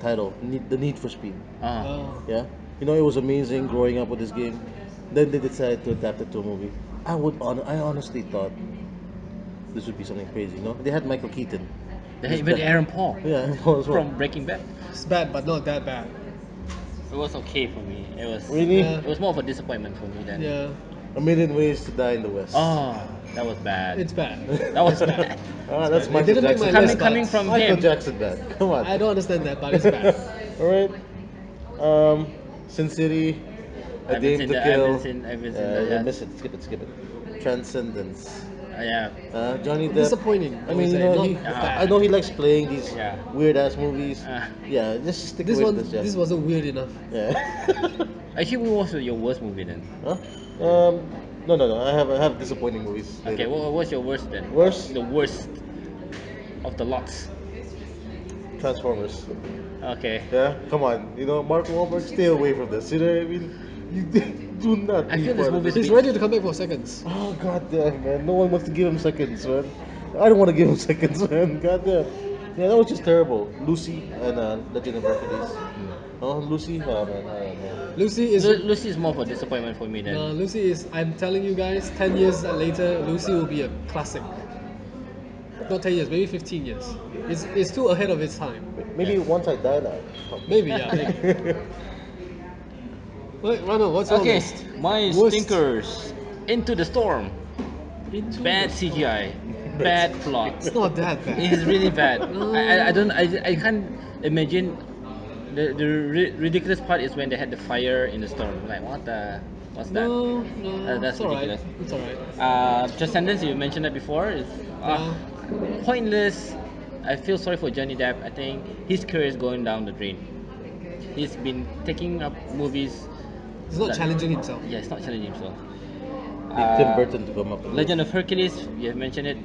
title, The Need for Speed. Oh. Yeah, you know it was amazing growing up with this game. Then they decided to adapt it to a movie. I honestly thought this would be something crazy. You know, they had Michael Keaton. Even Aaron Paul Yeah, Aaron Paul as well. from Breaking Bad. It's bad, but not that bad. It was okay for me. It was Really? Yeah. It was more of a disappointment for me than. Yeah, A Million Ways to Die in the West. Oh, that was bad. it's bad. That was bad. That's They Michael didn't make my Jackson. list, coming but from Michael him. Jackson bad. Come on. I don't understand that, but it's bad. All right. Sin City. I A haven't Dame seen to that. Kill. I haven't seen that You yet. miss it. Skip it. Transcendence. Yeah. Johnny Depp. Disappointing. I mean, say, you know, not bad. I know he likes playing these Yeah. weird ass movies. Uh. Yeah, just stick This with one, this. Yeah. this wasn't weird enough. Yeah. Actually, what was your worst movie then? Huh? No. I have disappointing movies. Okay, later. what's your worst then? Worst? The worst of the lots. Transformers. Okay. Yeah, come on. You know, Mark Wahlberg, stay away from this. You know what I mean? You do not. I be feel this part of movie is He's ready to come back for seconds. Oh god damn, man! No one wants to give him seconds, man. I don't want to give him seconds, man. God damn. Yeah, that was just terrible. Lucy and Legend of Hercules. Oh, Lucy. Oh man, I don't know. Lucy is. Lucy is more of a disappointment for me then. Lucy is. I'm telling you guys, 10 years later, Lucy will be a classic. Not 10 years, maybe 15 years. It's too ahead of its time. Maybe once I die now. Maybe, yeah. Maybe. Wait, Ronald, what's your Okay, list? my Worst. stinkers. Into the Storm. Into Bad the- CGI. Bad plot. It's not that bad. It is really bad. I can't imagine The ridiculous part is when they had the fire in the storm. Like what's that? No, no, That's it's alright. ridiculous. It's alright. Transcendence, you mentioned that before, is Yeah. pointless. I feel sorry for Johnny Depp. I think his career is going down the drain. He's been taking up movies. He's not that- challenging himself. Yeah, it's not challenging himself. Need Tim Burton to come up with Legend of Hercules, you have mentioned it.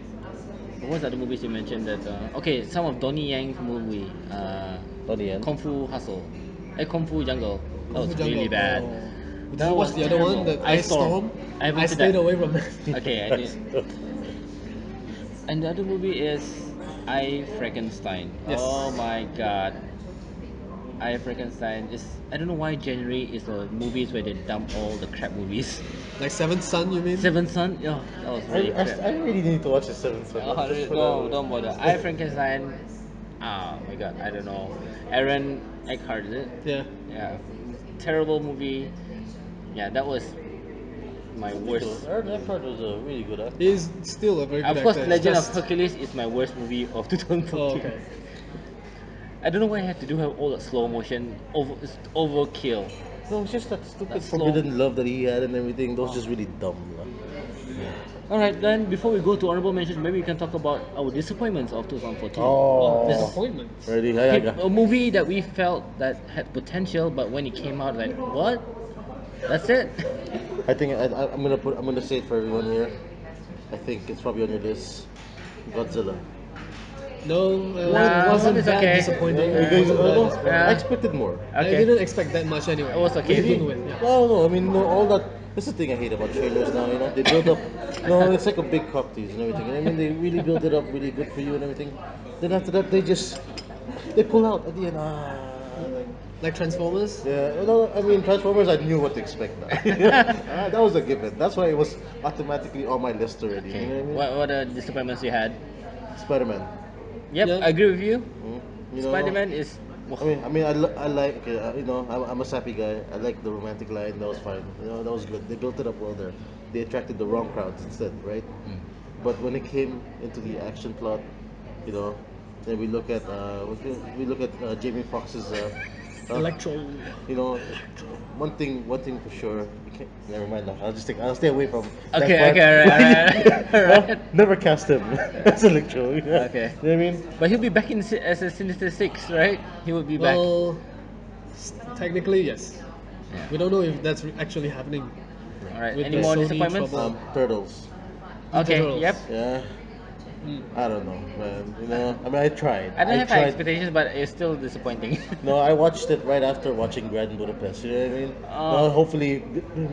What was the other movies you mentioned that? Okay, some of Donnie Yang's movie. Donnie Yen. Kung Fu Hustle. Kung Fu Jungle. That Kung was Fu Jungle. really bad. Oh. Did That you watch was the other one, terrible. the Ice Storm? I haven't I seen stayed that. away from that. Okay, I did. And the other movie is I Frankenstein. Yes. Oh my god. I Frankenstein is, I don't know why January is the movies where they dump all the crap movies. Like Seventh Son, you mean? Seventh Son, yeah, that was really crap. I really need to watch the Seventh Son. Just for No, the- don't bother. I Frankenstein. Oh my god, I don't know. Aaron Eckhart, is it? Yeah. Yeah, terrible movie. Yeah, that was my worst. Aaron Eckhart was a really good actor. He's still a very good Of course, actor. Legend It's of just- Hercules is my worst movie of 2014. Oh, okay. I don't know why I had to do all that slow motion overkill. No, it's just that stupid That's slow. forbidden love that he had and everything. That was just really dumb. All right, then before we go to honorable mentions, maybe we can talk about our disappointments of 2014. Oh, Disappointment. ready? A movie that we felt that had potential, but when it came out, like what? That's it. I think I'm gonna say it for everyone here. I think it's probably on your list. Godzilla. No, Nah, it wasn't it's that okay. disappointing. You It guys- wasn't that no, disappointing. Yeah. I expected more. I Okay. didn't expect that much anyway. It was okay. To begin with, yeah. No, I mean, no, all that. That's the thing I hate about trailers now. You know, they build up. No, it's like a big cock tease and everything. And I mean, they really build it up, really good for you and everything. Then after that, they pull out at the end. Like Transformers. Yeah, you know, I mean, Transformers, I knew what to expect now. That was a given. That's why it was automatically on my list already. You know what What are the disappointments you had? I mean? Spider-Man. Yep, Yeah. I agree with you. You know, Spider-Man is. I like, you know, I'm a sappy guy. I like the romantic line. That was fine. You know, that was good. They built it up well there. They attracted the wrong crowds instead, right? But when it came into the action plot, you know, then we look at Jamie Foxx's. Electro. You know, one thing for sure. You can't. Never mind. Now. I'll stay away from. that Okay, part. alright. Never cast him as Electro. Yeah. Okay. You know what I mean? But he'll be back as a Sinister Six, right? He would be back. Well, technically, yes. Yeah. We don't know if that's actually happening. Alright, with any the more Sony disappointments? trouble. Turtles. Okay, Turtles. yep. Yeah. I don't know, man. You know, I mean, I tried. I don't have high tried. expectations, but it's still disappointing. No, I watched it right after watching Grand Budapest. You know what I mean? Oh. Hopefully,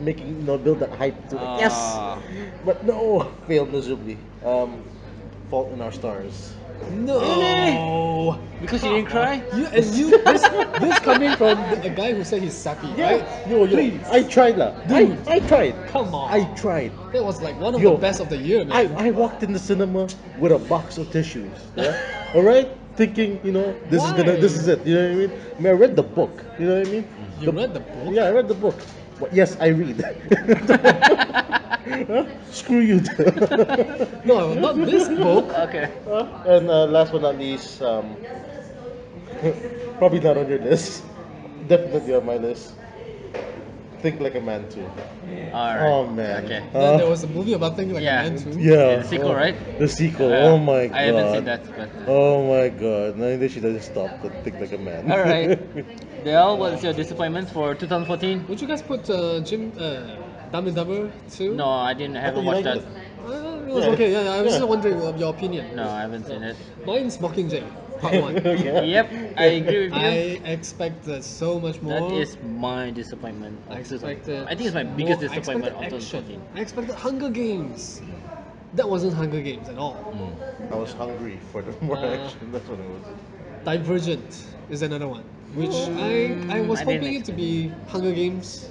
build that hype to it. Yes, Ah. but no, failed miserably. Fault in Our Stars. No. Because you didn't cry? This coming from a guy who said he's sappy, right? Yo, Please. I tried that. I tried. Come on. I tried. That was like one of Yo, the best of the year, man. I walked in the cinema with a box of tissues. Yeah? All right, thinking, this is it. You know what I mean? I mean, I read the book. You know what I mean? You read the book? Yeah, I read the book. Well, yes, I read. Huh? Screw you. No, not this book. Okay. And last but not least, probably not on your list. Definitely on my list. Think Like a Man too. Alright. Oh man. Okay. Then there was a movie about Thinking Like Yeah. a Man too. Yeah. The sequel, right? The sequel. Yeah. Oh my god. I haven't seen that, but. Oh my god. No, they should have just stopped at Think Like a Man. Alright. Dale, what's your disappointments for 2014? Would you guys put Dumb and Dumber 2? No, I haven't you watched liked that. it. It was Yeah. okay. Yeah, I was Yeah. just wondering your opinion. No, I haven't seen it. Mine's Mockingjay, part 1. Yeah. Yep, I agree with you. I expected so much more. That is my disappointment. I Of 2000. expected. I think it's my biggest more- I disappointment of expected action. 2014. I expected Hunger Games. That wasn't Hunger Games at all. I was hungry for the more Uh, action. That's what it was. Divergent is another one, which I was I didn't hoping it to be Hunger Games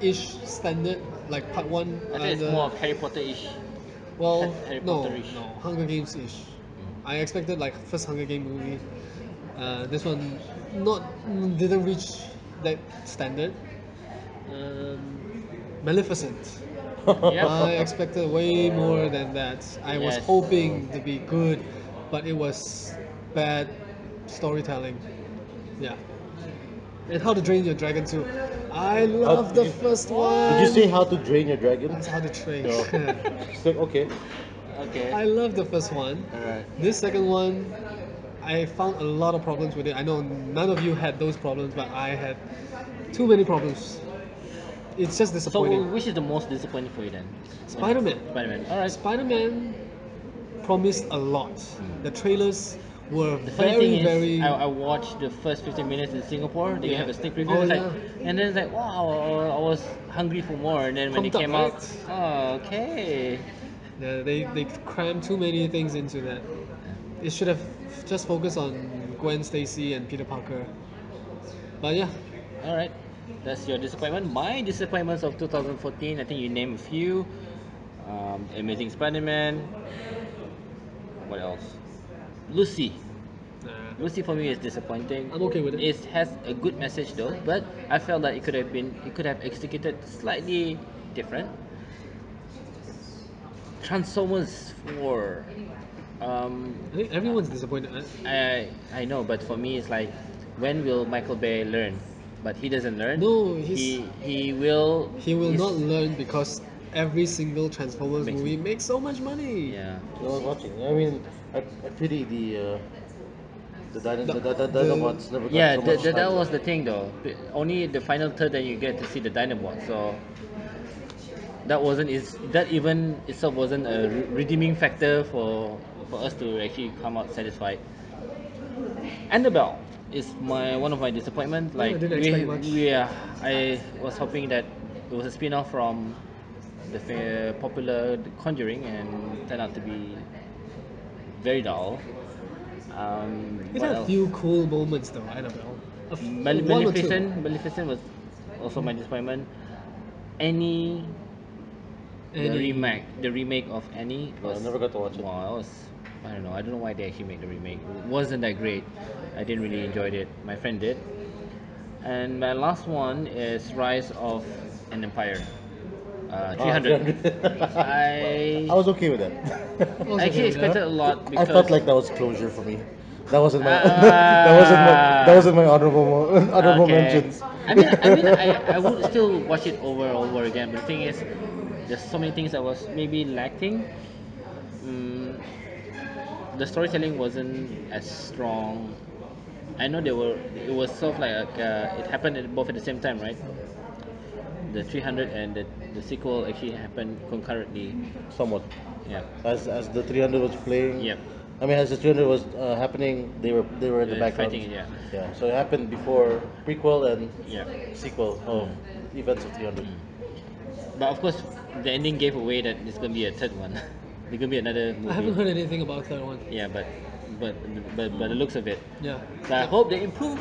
ish standard, like part 1. I think it's more of Harry Potter-ish. Well, Harry no, Potter-ish. no, Hunger Games ish. I expected like first Hunger Game movie. This one didn't reach that standard. Maleficent. Yep. I expected way more than that. I was Yes. hoping to be good, but it was bad storytelling. Yeah. And How to Train Your Dragon 2. I love the first one. Did you say How to Drain Your Dragon? That's How to Train. No. So, okay. Okay. I love the first one. Alright. This second one, I found a lot of problems with it. I know none of you had those problems, but I had too many problems. It's just So disappointing. which is the most disappointing for you then? Spider-Man. Spider-Man. All right. Spider-Man promised a lot. The trailers were The funny thing very, is, very. I watched the first 15 minutes in Singapore. They Yeah. have a sneak preview. Oh, It's yeah. like, and then it's like, wow, I was hungry for more. And then when it Pumped up, came out, right? oh, okay. Yeah, they crammed too many things into that. It should have just focused on Gwen Stacy and Peter Parker. But yeah, All right. That's your disappointment. My disappointments of 2014, I think you name a few. Amazing Spider-Man. What else? Lucy. nah, Lucy for me is disappointing. I'm okay with it. It has a good message though, but I felt that it could have executed slightly different. Transformers 4. I think everyone's disappointed. I know, but for me it's like, when will Michael Bay learn? But he doesn't learn. No, He will. he will he's- not learn because every single Transformers Makes- movie makes so much money. Yeah. I was watching. I mean, I pity the The- Dinobots never got Yeah, so much that time. was the thing though. Only the final third that you get to see the Dinobot. So that even itself wasn't a redeeming factor for us to actually come out satisfied. Annabelle is one of my disappointments. Yeah, I Like didn't expect much. I was hoping that it was a spin-off from the popular The Conjuring, and turned out to be very dull. It What had a else? few cool moments though, Annabelle. One or two. Maleficent was also my disappointment. Annie, Annie. the remake of Annie was. I never got to watch it. Wow, I don't know. I don't know why they actually made the remake. It wasn't that great. I didn't really enjoy it. My friend did. And my last one is Rise of an Empire. 300. I was okay with that. was I okay actually with that. expected a lot I because felt like that was closure for me. That wasn't my that wasn't my honorable Okay. mentions. I would still watch it over and over again. But the thing is, there's so many things that was maybe lacking. Mm, the storytelling wasn't as strong. I know they were. It was sort of like it happened both at the same time, right? The 300 and the sequel actually happened concurrently. Somewhat. Yeah. As the 300 was playing. Yep. I mean, as the 300 was happening, they were in the background. Fighting it, yeah. Yeah. So it happened before prequel and Yeah. sequel of events of 300. But of course, the ending gave away that there's gonna be a third one. There's gonna be another I haven't movie. heard anything about the third one. Yeah, but by the looks of it, Yeah. so I hope they improve.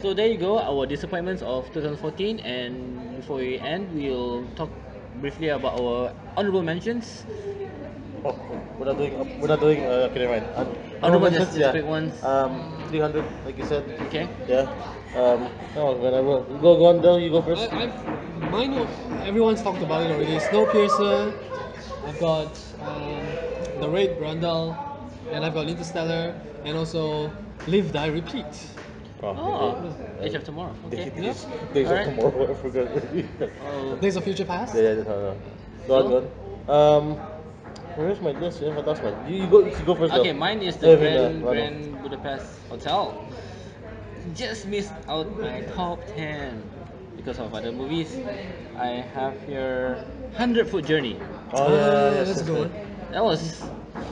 So there you go, our disappointments of 2014. And before we end, we'll talk briefly about our honorable mentions. Oh, we're not doing. Okay, never mind. Honorable Mentions, just quick ones. 300, like you said. Okay. Yeah. No, whenever you go on, Del, you go first. Mine. Everyone's talked about it already. Snowpiercer. I've got the Raid Brundle, and I've got Interstellar, and also Live Die Repeat. Oh, okay. Age of Tomorrow. Okay. Days of Alright. tomorrow. I forgot already. Oh, Days of Future Past. Yeah, no. Go on, go on. Where's my list? Yeah, that's mine. You go first, okay. Del. Mine is I the mean, Rano. Grand Budapest Hotel. Just missed out my top 10 because of other movies. I have here 100 Foot Journey. Oh yeah, That's a yes. good one. That was.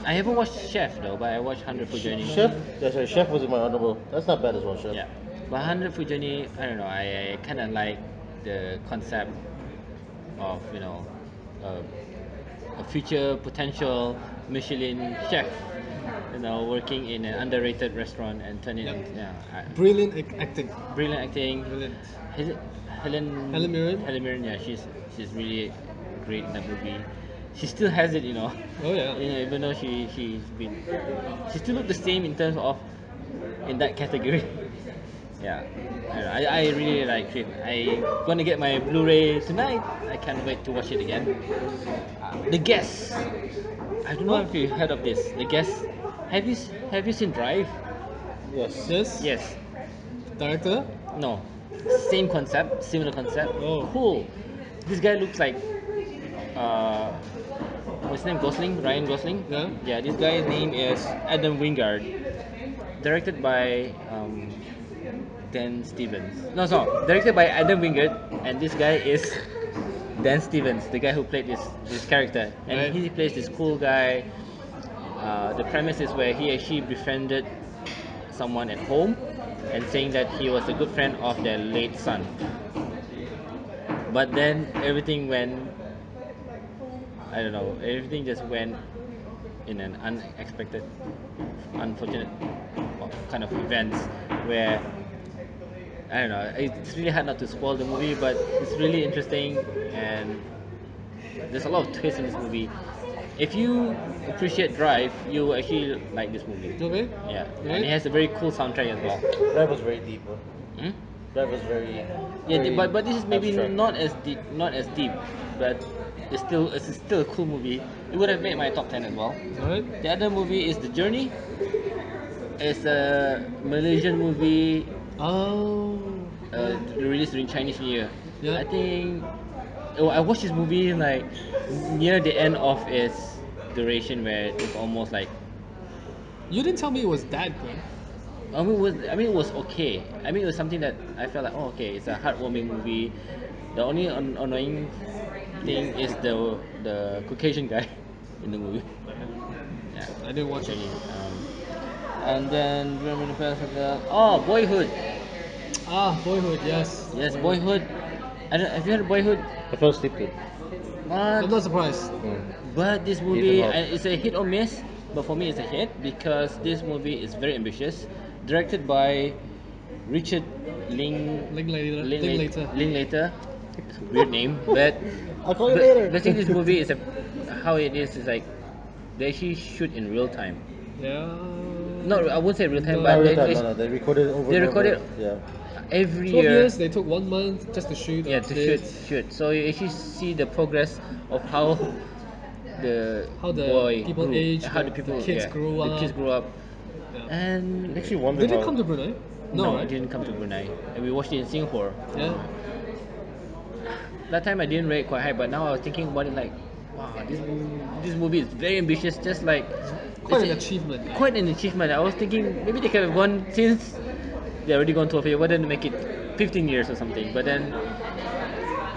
I haven't watched Chef though, but I watched 100 Foot Journey. Chef. Yeah, sorry, Chef was in my honorable. That's not bad as well, Chef. Yeah. But 100 Foot Journey, I don't know. I kind of like the concept of, uh, a future potential Michelin chef, working in an underrated restaurant and turn it Yep. into, Brilliant acting. brilliant acting. Brilliant. Hel- Helen Mirren? Helen Mirren, yeah, she's really great in that movie. She still has it, Oh yeah. even though she still look the same in terms of in that category. Yeah, I really like it. I gonna get my Blu-ray tonight. I can't wait to watch it again. The Guest. I don't know if you heard of this. The Guest. Have you seen Drive? Yes. Yes. Yes. Director. No. Same concept, similar concept. Oh. Cool. This guy looks like uh, what's his name? Gosling, Ryan Gosling. Yeah. Yeah, this guy's name is Adam Wingard. Directed by Dan Stevens. No, directed by Adam Wingard, and this guy is Dan Stevens, the guy who played this character, and Right. he plays this cool guy. The premise is where he actually befriended someone at home, and saying that he was a good friend of their late son. But then everything went, I don't know, everything just went in an unexpected, unfortunate kind of events where I don't know. It's really hard not to spoil the movie, but it's really interesting, and there's a lot of twists in this movie. If you appreciate Drive, you will actually like this movie. Okay. Yeah, and Right. it has a very cool soundtrack as well. That was very deep. Hmm? That was very. Yeah, very but this is maybe abstract. not as deep, but it's still a cool movie. It would have made my top 10 as well. Right. The other movie is The Journey. It's a Malaysian movie Oh. released during Chinese New Year. Yeah. I think I watched this movie like near the end of its duration, where it's almost like You didn't tell me it was that good. I mean it was okay. I mean it was something that I felt like, oh, okay, it's a heartwarming movie. The only annoying thing is the Caucasian guy in the movie. Yeah, I didn't watch it. Journey. And then remember the first of the oh Boyhood. Ah, Boyhood. Yes. Yes, Boyhood. I don't, have you heard of Boyhood? I fell asleep to it. I'm What? not surprised. But this Ethan movie, Hawke. it's a hit or miss. But for me, it's a hit because this movie is very ambitious. Directed by Richard Linklater. Linklater. Weird name, but I'll call you later. the thing this movie is how it is like they actually shoot in real time. Yeah. No, I won't say real time, No. but Not real they, time. they, No, no. They recorded over. they and recorded over. Yeah. every 12 year. years, they took 1 month just to shoot Yeah, a to bit. shoot. So you actually see the progress of how the How the boy people grew, age, how the people, kids yeah, grew the up. kids grew up, Yeah. and Makes you wonder Did how. it come to Brunei? No, no, right? it didn't come to Brunei, and we watched it in Singapore. Yeah. That time I didn't rate it quite high, but now I was thinking about it like, wow, this movie is very ambitious, just like Quite an it's achievement. quite an achievement. I was thinking maybe they could have gone since they already gone 12 years, why didn't make it 15 years or something? But then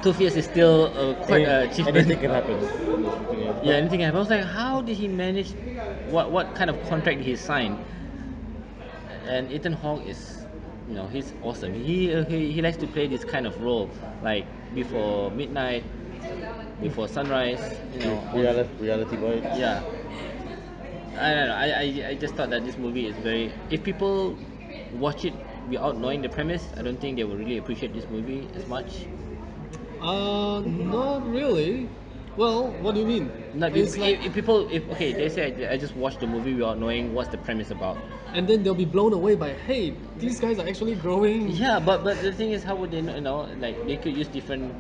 12 years is still quite an achievement. Anything can happen. Yeah, anything happen. I was like, how did he manage? What kind of contract did he sign? And Ethan Hawke is, he's awesome. He likes to play this kind of role, like before midnight, before sunrise. Reality bites. Yeah. I don't know. I just thought that this movie is very. If people watch it without knowing the premise, I don't think they will really appreciate this movie as much. Not really. Well, what do you mean? Not It's like, if people if okay they say I just watched the movie without knowing what's the premise about. and then they'll be blown away by, hey, these guys are actually growing. Yeah, but the thing is, how would they know? Like they could use different.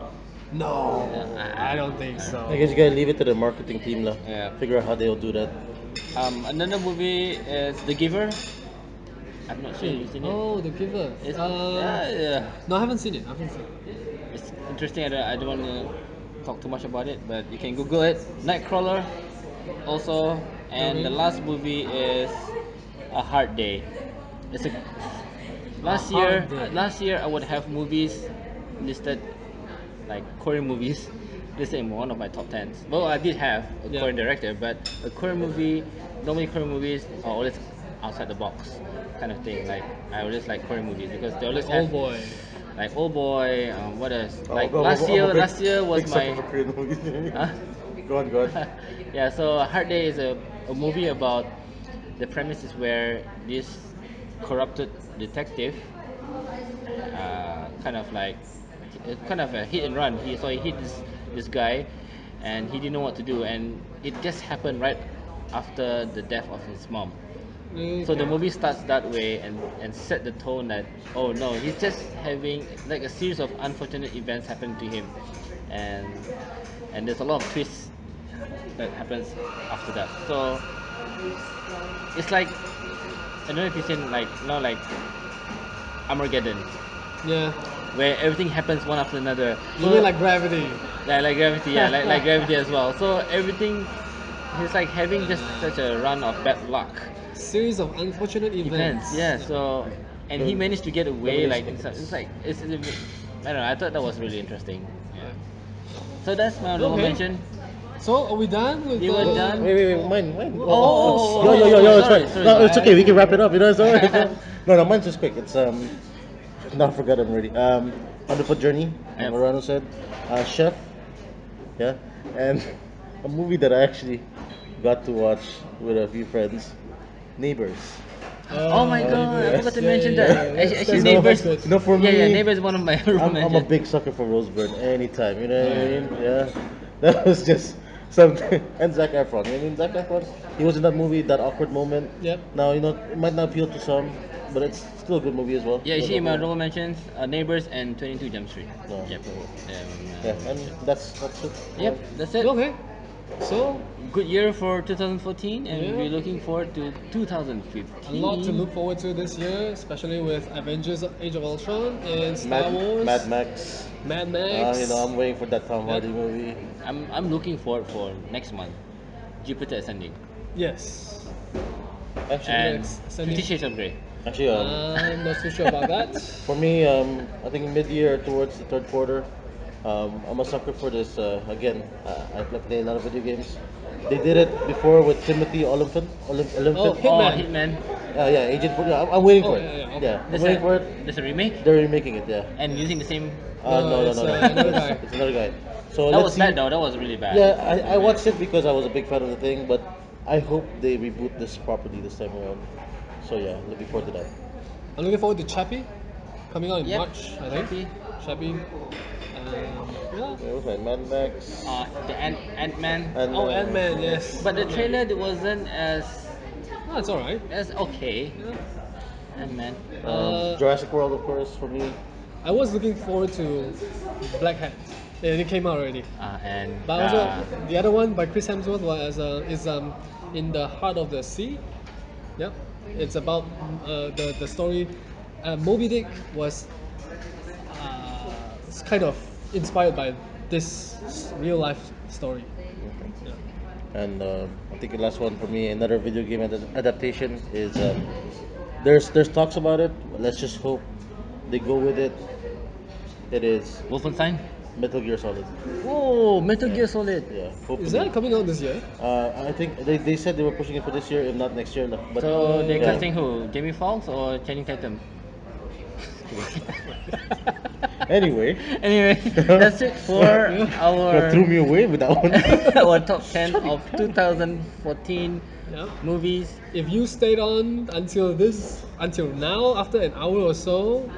No, I I don't think so. I guess you gotta leave it to the marketing team lah. Yeah. Figure out how they'll do that. Another movie is The Giver. I'm not sure you've seen it. Oh, The Giver. It's, yeah. No, I haven't seen it. I haven't seen it. It's interesting. I don't want to talk too much about it, but you can Google it. Nightcrawler, also, and the Okay. last movie is A Hard Day. It's a Hard Day. last year I would have movies listed like Korean movies listed in one of my top tens. Well, I did have a Yeah. Korean director, but a Korean movie. Normally, Korean movies are always outside the box kind of thing. Like I always like Korean movies because they always Like have Old Boy. like Old Boy. What else? Like I'm last year was big my. sucker for Korean movies. Huh? Go on, go on. Yeah, so Hard Day is a movie about the premise is where this corrupted detective kind of like kind of a hit and run. He hit this guy, and he didn't know what to do, and it just happened right after the death of his mom. So the Okay. movie starts that way and set the tone that, oh no, he's just having like a series of unfortunate events happen to him, and there's a lot of twists that happens after that. So it's like I don't know if you've seen like Armageddon. Yeah. where everything happens one after another. You mean like Gravity? Like gravity, yeah, like gravity as well. So everything, he's like having just such a run of bad luck Series of unfortunate events. yeah. So and he managed to get away. Like it's I don't know. I thought that was really interesting. Yeah. So that's my honorable Okay. mention. So are we done with We were done. Wait, mine. Oh, Yo, it's sorry, fine. sorry, No, sorry. it's okay. We can wrap it up. You know, it's alright. No, mine's just quick. It's no, I forgot I'm ready. Wonderful Journey. Yep. Morano said, Chef. Yeah, and a movie that I actually got to watch with a few friends, Neighbors. Oh my god, I forgot to mention that. Actually, You know, neighbors. for me, Yeah, neighbors is one of my honorable I'm a mentions. big sucker for Rose Byrne anytime. You know what I mean? Yeah, that was just something. And Zac Efron. I mean, Zac Efron. He was in that movie, that awkward moment. Yep. Now it might not appeal to some, but it's still a good movie as well. Yeah, you Good see my overall. honorable mentions, neighbors and 22 Jump Street. No. Yep. Yeah, and that's it. Yep, that's it. Okay. So Good year for 2014, and Yeah. we're looking forward to a 2015. lot to look forward to this year, especially with Avengers: Age of Ultron and Star Wars, Mad Max. Mad Max. You know, I'm waiting for that Tom Hardy movie. I'm looking forward for next month, Jupiter Ascending, Yes. Actually, and Ascending. 50 Shades of Grey. actually, I'm not too sure about that. for me, I think mid-year towards the third quarter, I'm a sucker for this. Again, I play a lot of video games. They did it before with Timothy Olyphant. Oh, Olyphant. Hitman. Oh, Hitman. Yeah, Agent 40. I'm waiting Oh, for it. yeah, okay. Yeah, I'm There's waiting a for it. there's a remake, They're remaking it. Yeah. and using the same. No, it's, another guy. It's another guy. So That let's was see. bad though. That was really bad. Yeah, I watched it because I was a big fan of the thing, but I hope they reboot this properly this time around. So yeah, looking forward to that. I'm looking forward to Chappie, coming out in Yep, March, I think. Chappie. Chappie. Yeah. Yeah, what's that? Mad Max. The Ant Man. And Oh, Ant-Man, yes. But the Ant-Man. trailer wasn't Oh, it's alright. as okay. Yeah. Ant Man. Jurassic World, of course, for me. I was looking forward to Black Hat. Yeah, it came out already. And But also, the other one by Chris Hemsworth is In the Heart of the Sea. Yep. It's about the story. Moby Dick was it's kind of inspired by this real life story. Yeah. And I think the last one for me, another video game adaptation is there's talks about it. But let's just hope they go with it. It is Wolfenstein. Metal Gear Solid. Oh, Metal Gear Solid. Yeah, hopefully. Is that coming out this year? I think they said they were pushing it for this year, if not next year. But So they're yeah. casting who? Jamie Foxx or Channing Tatum? Anyway, Anyway, that's it for what threw our me away with that one. our top 10 of 2014 Yeah. movies. If you stayed on until now, after an hour or so,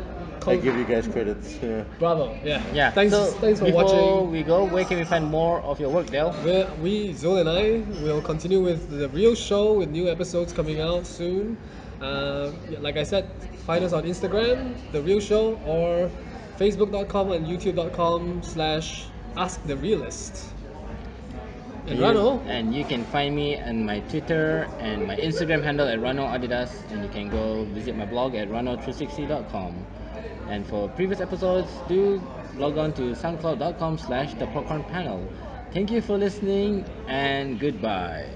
I give you guys credits. Yeah. bravo. Yeah. Yeah. Thanks So for before watching. we go, where can we find more of your work, Dale? Zul and I, will continue with the real show with new episodes coming out soon. Yeah, like I said, find us on Instagram, The Real Show, or Facebook.com and YouTube.com/askthereelist. And Rano, And you can find me on my Twitter and my Instagram handle at Rano Adidas, and you can go visit my blog at rano360.com. And for previous episodes, do log on to soundcloud.com/the popcorn panel. Thank you for listening, and goodbye.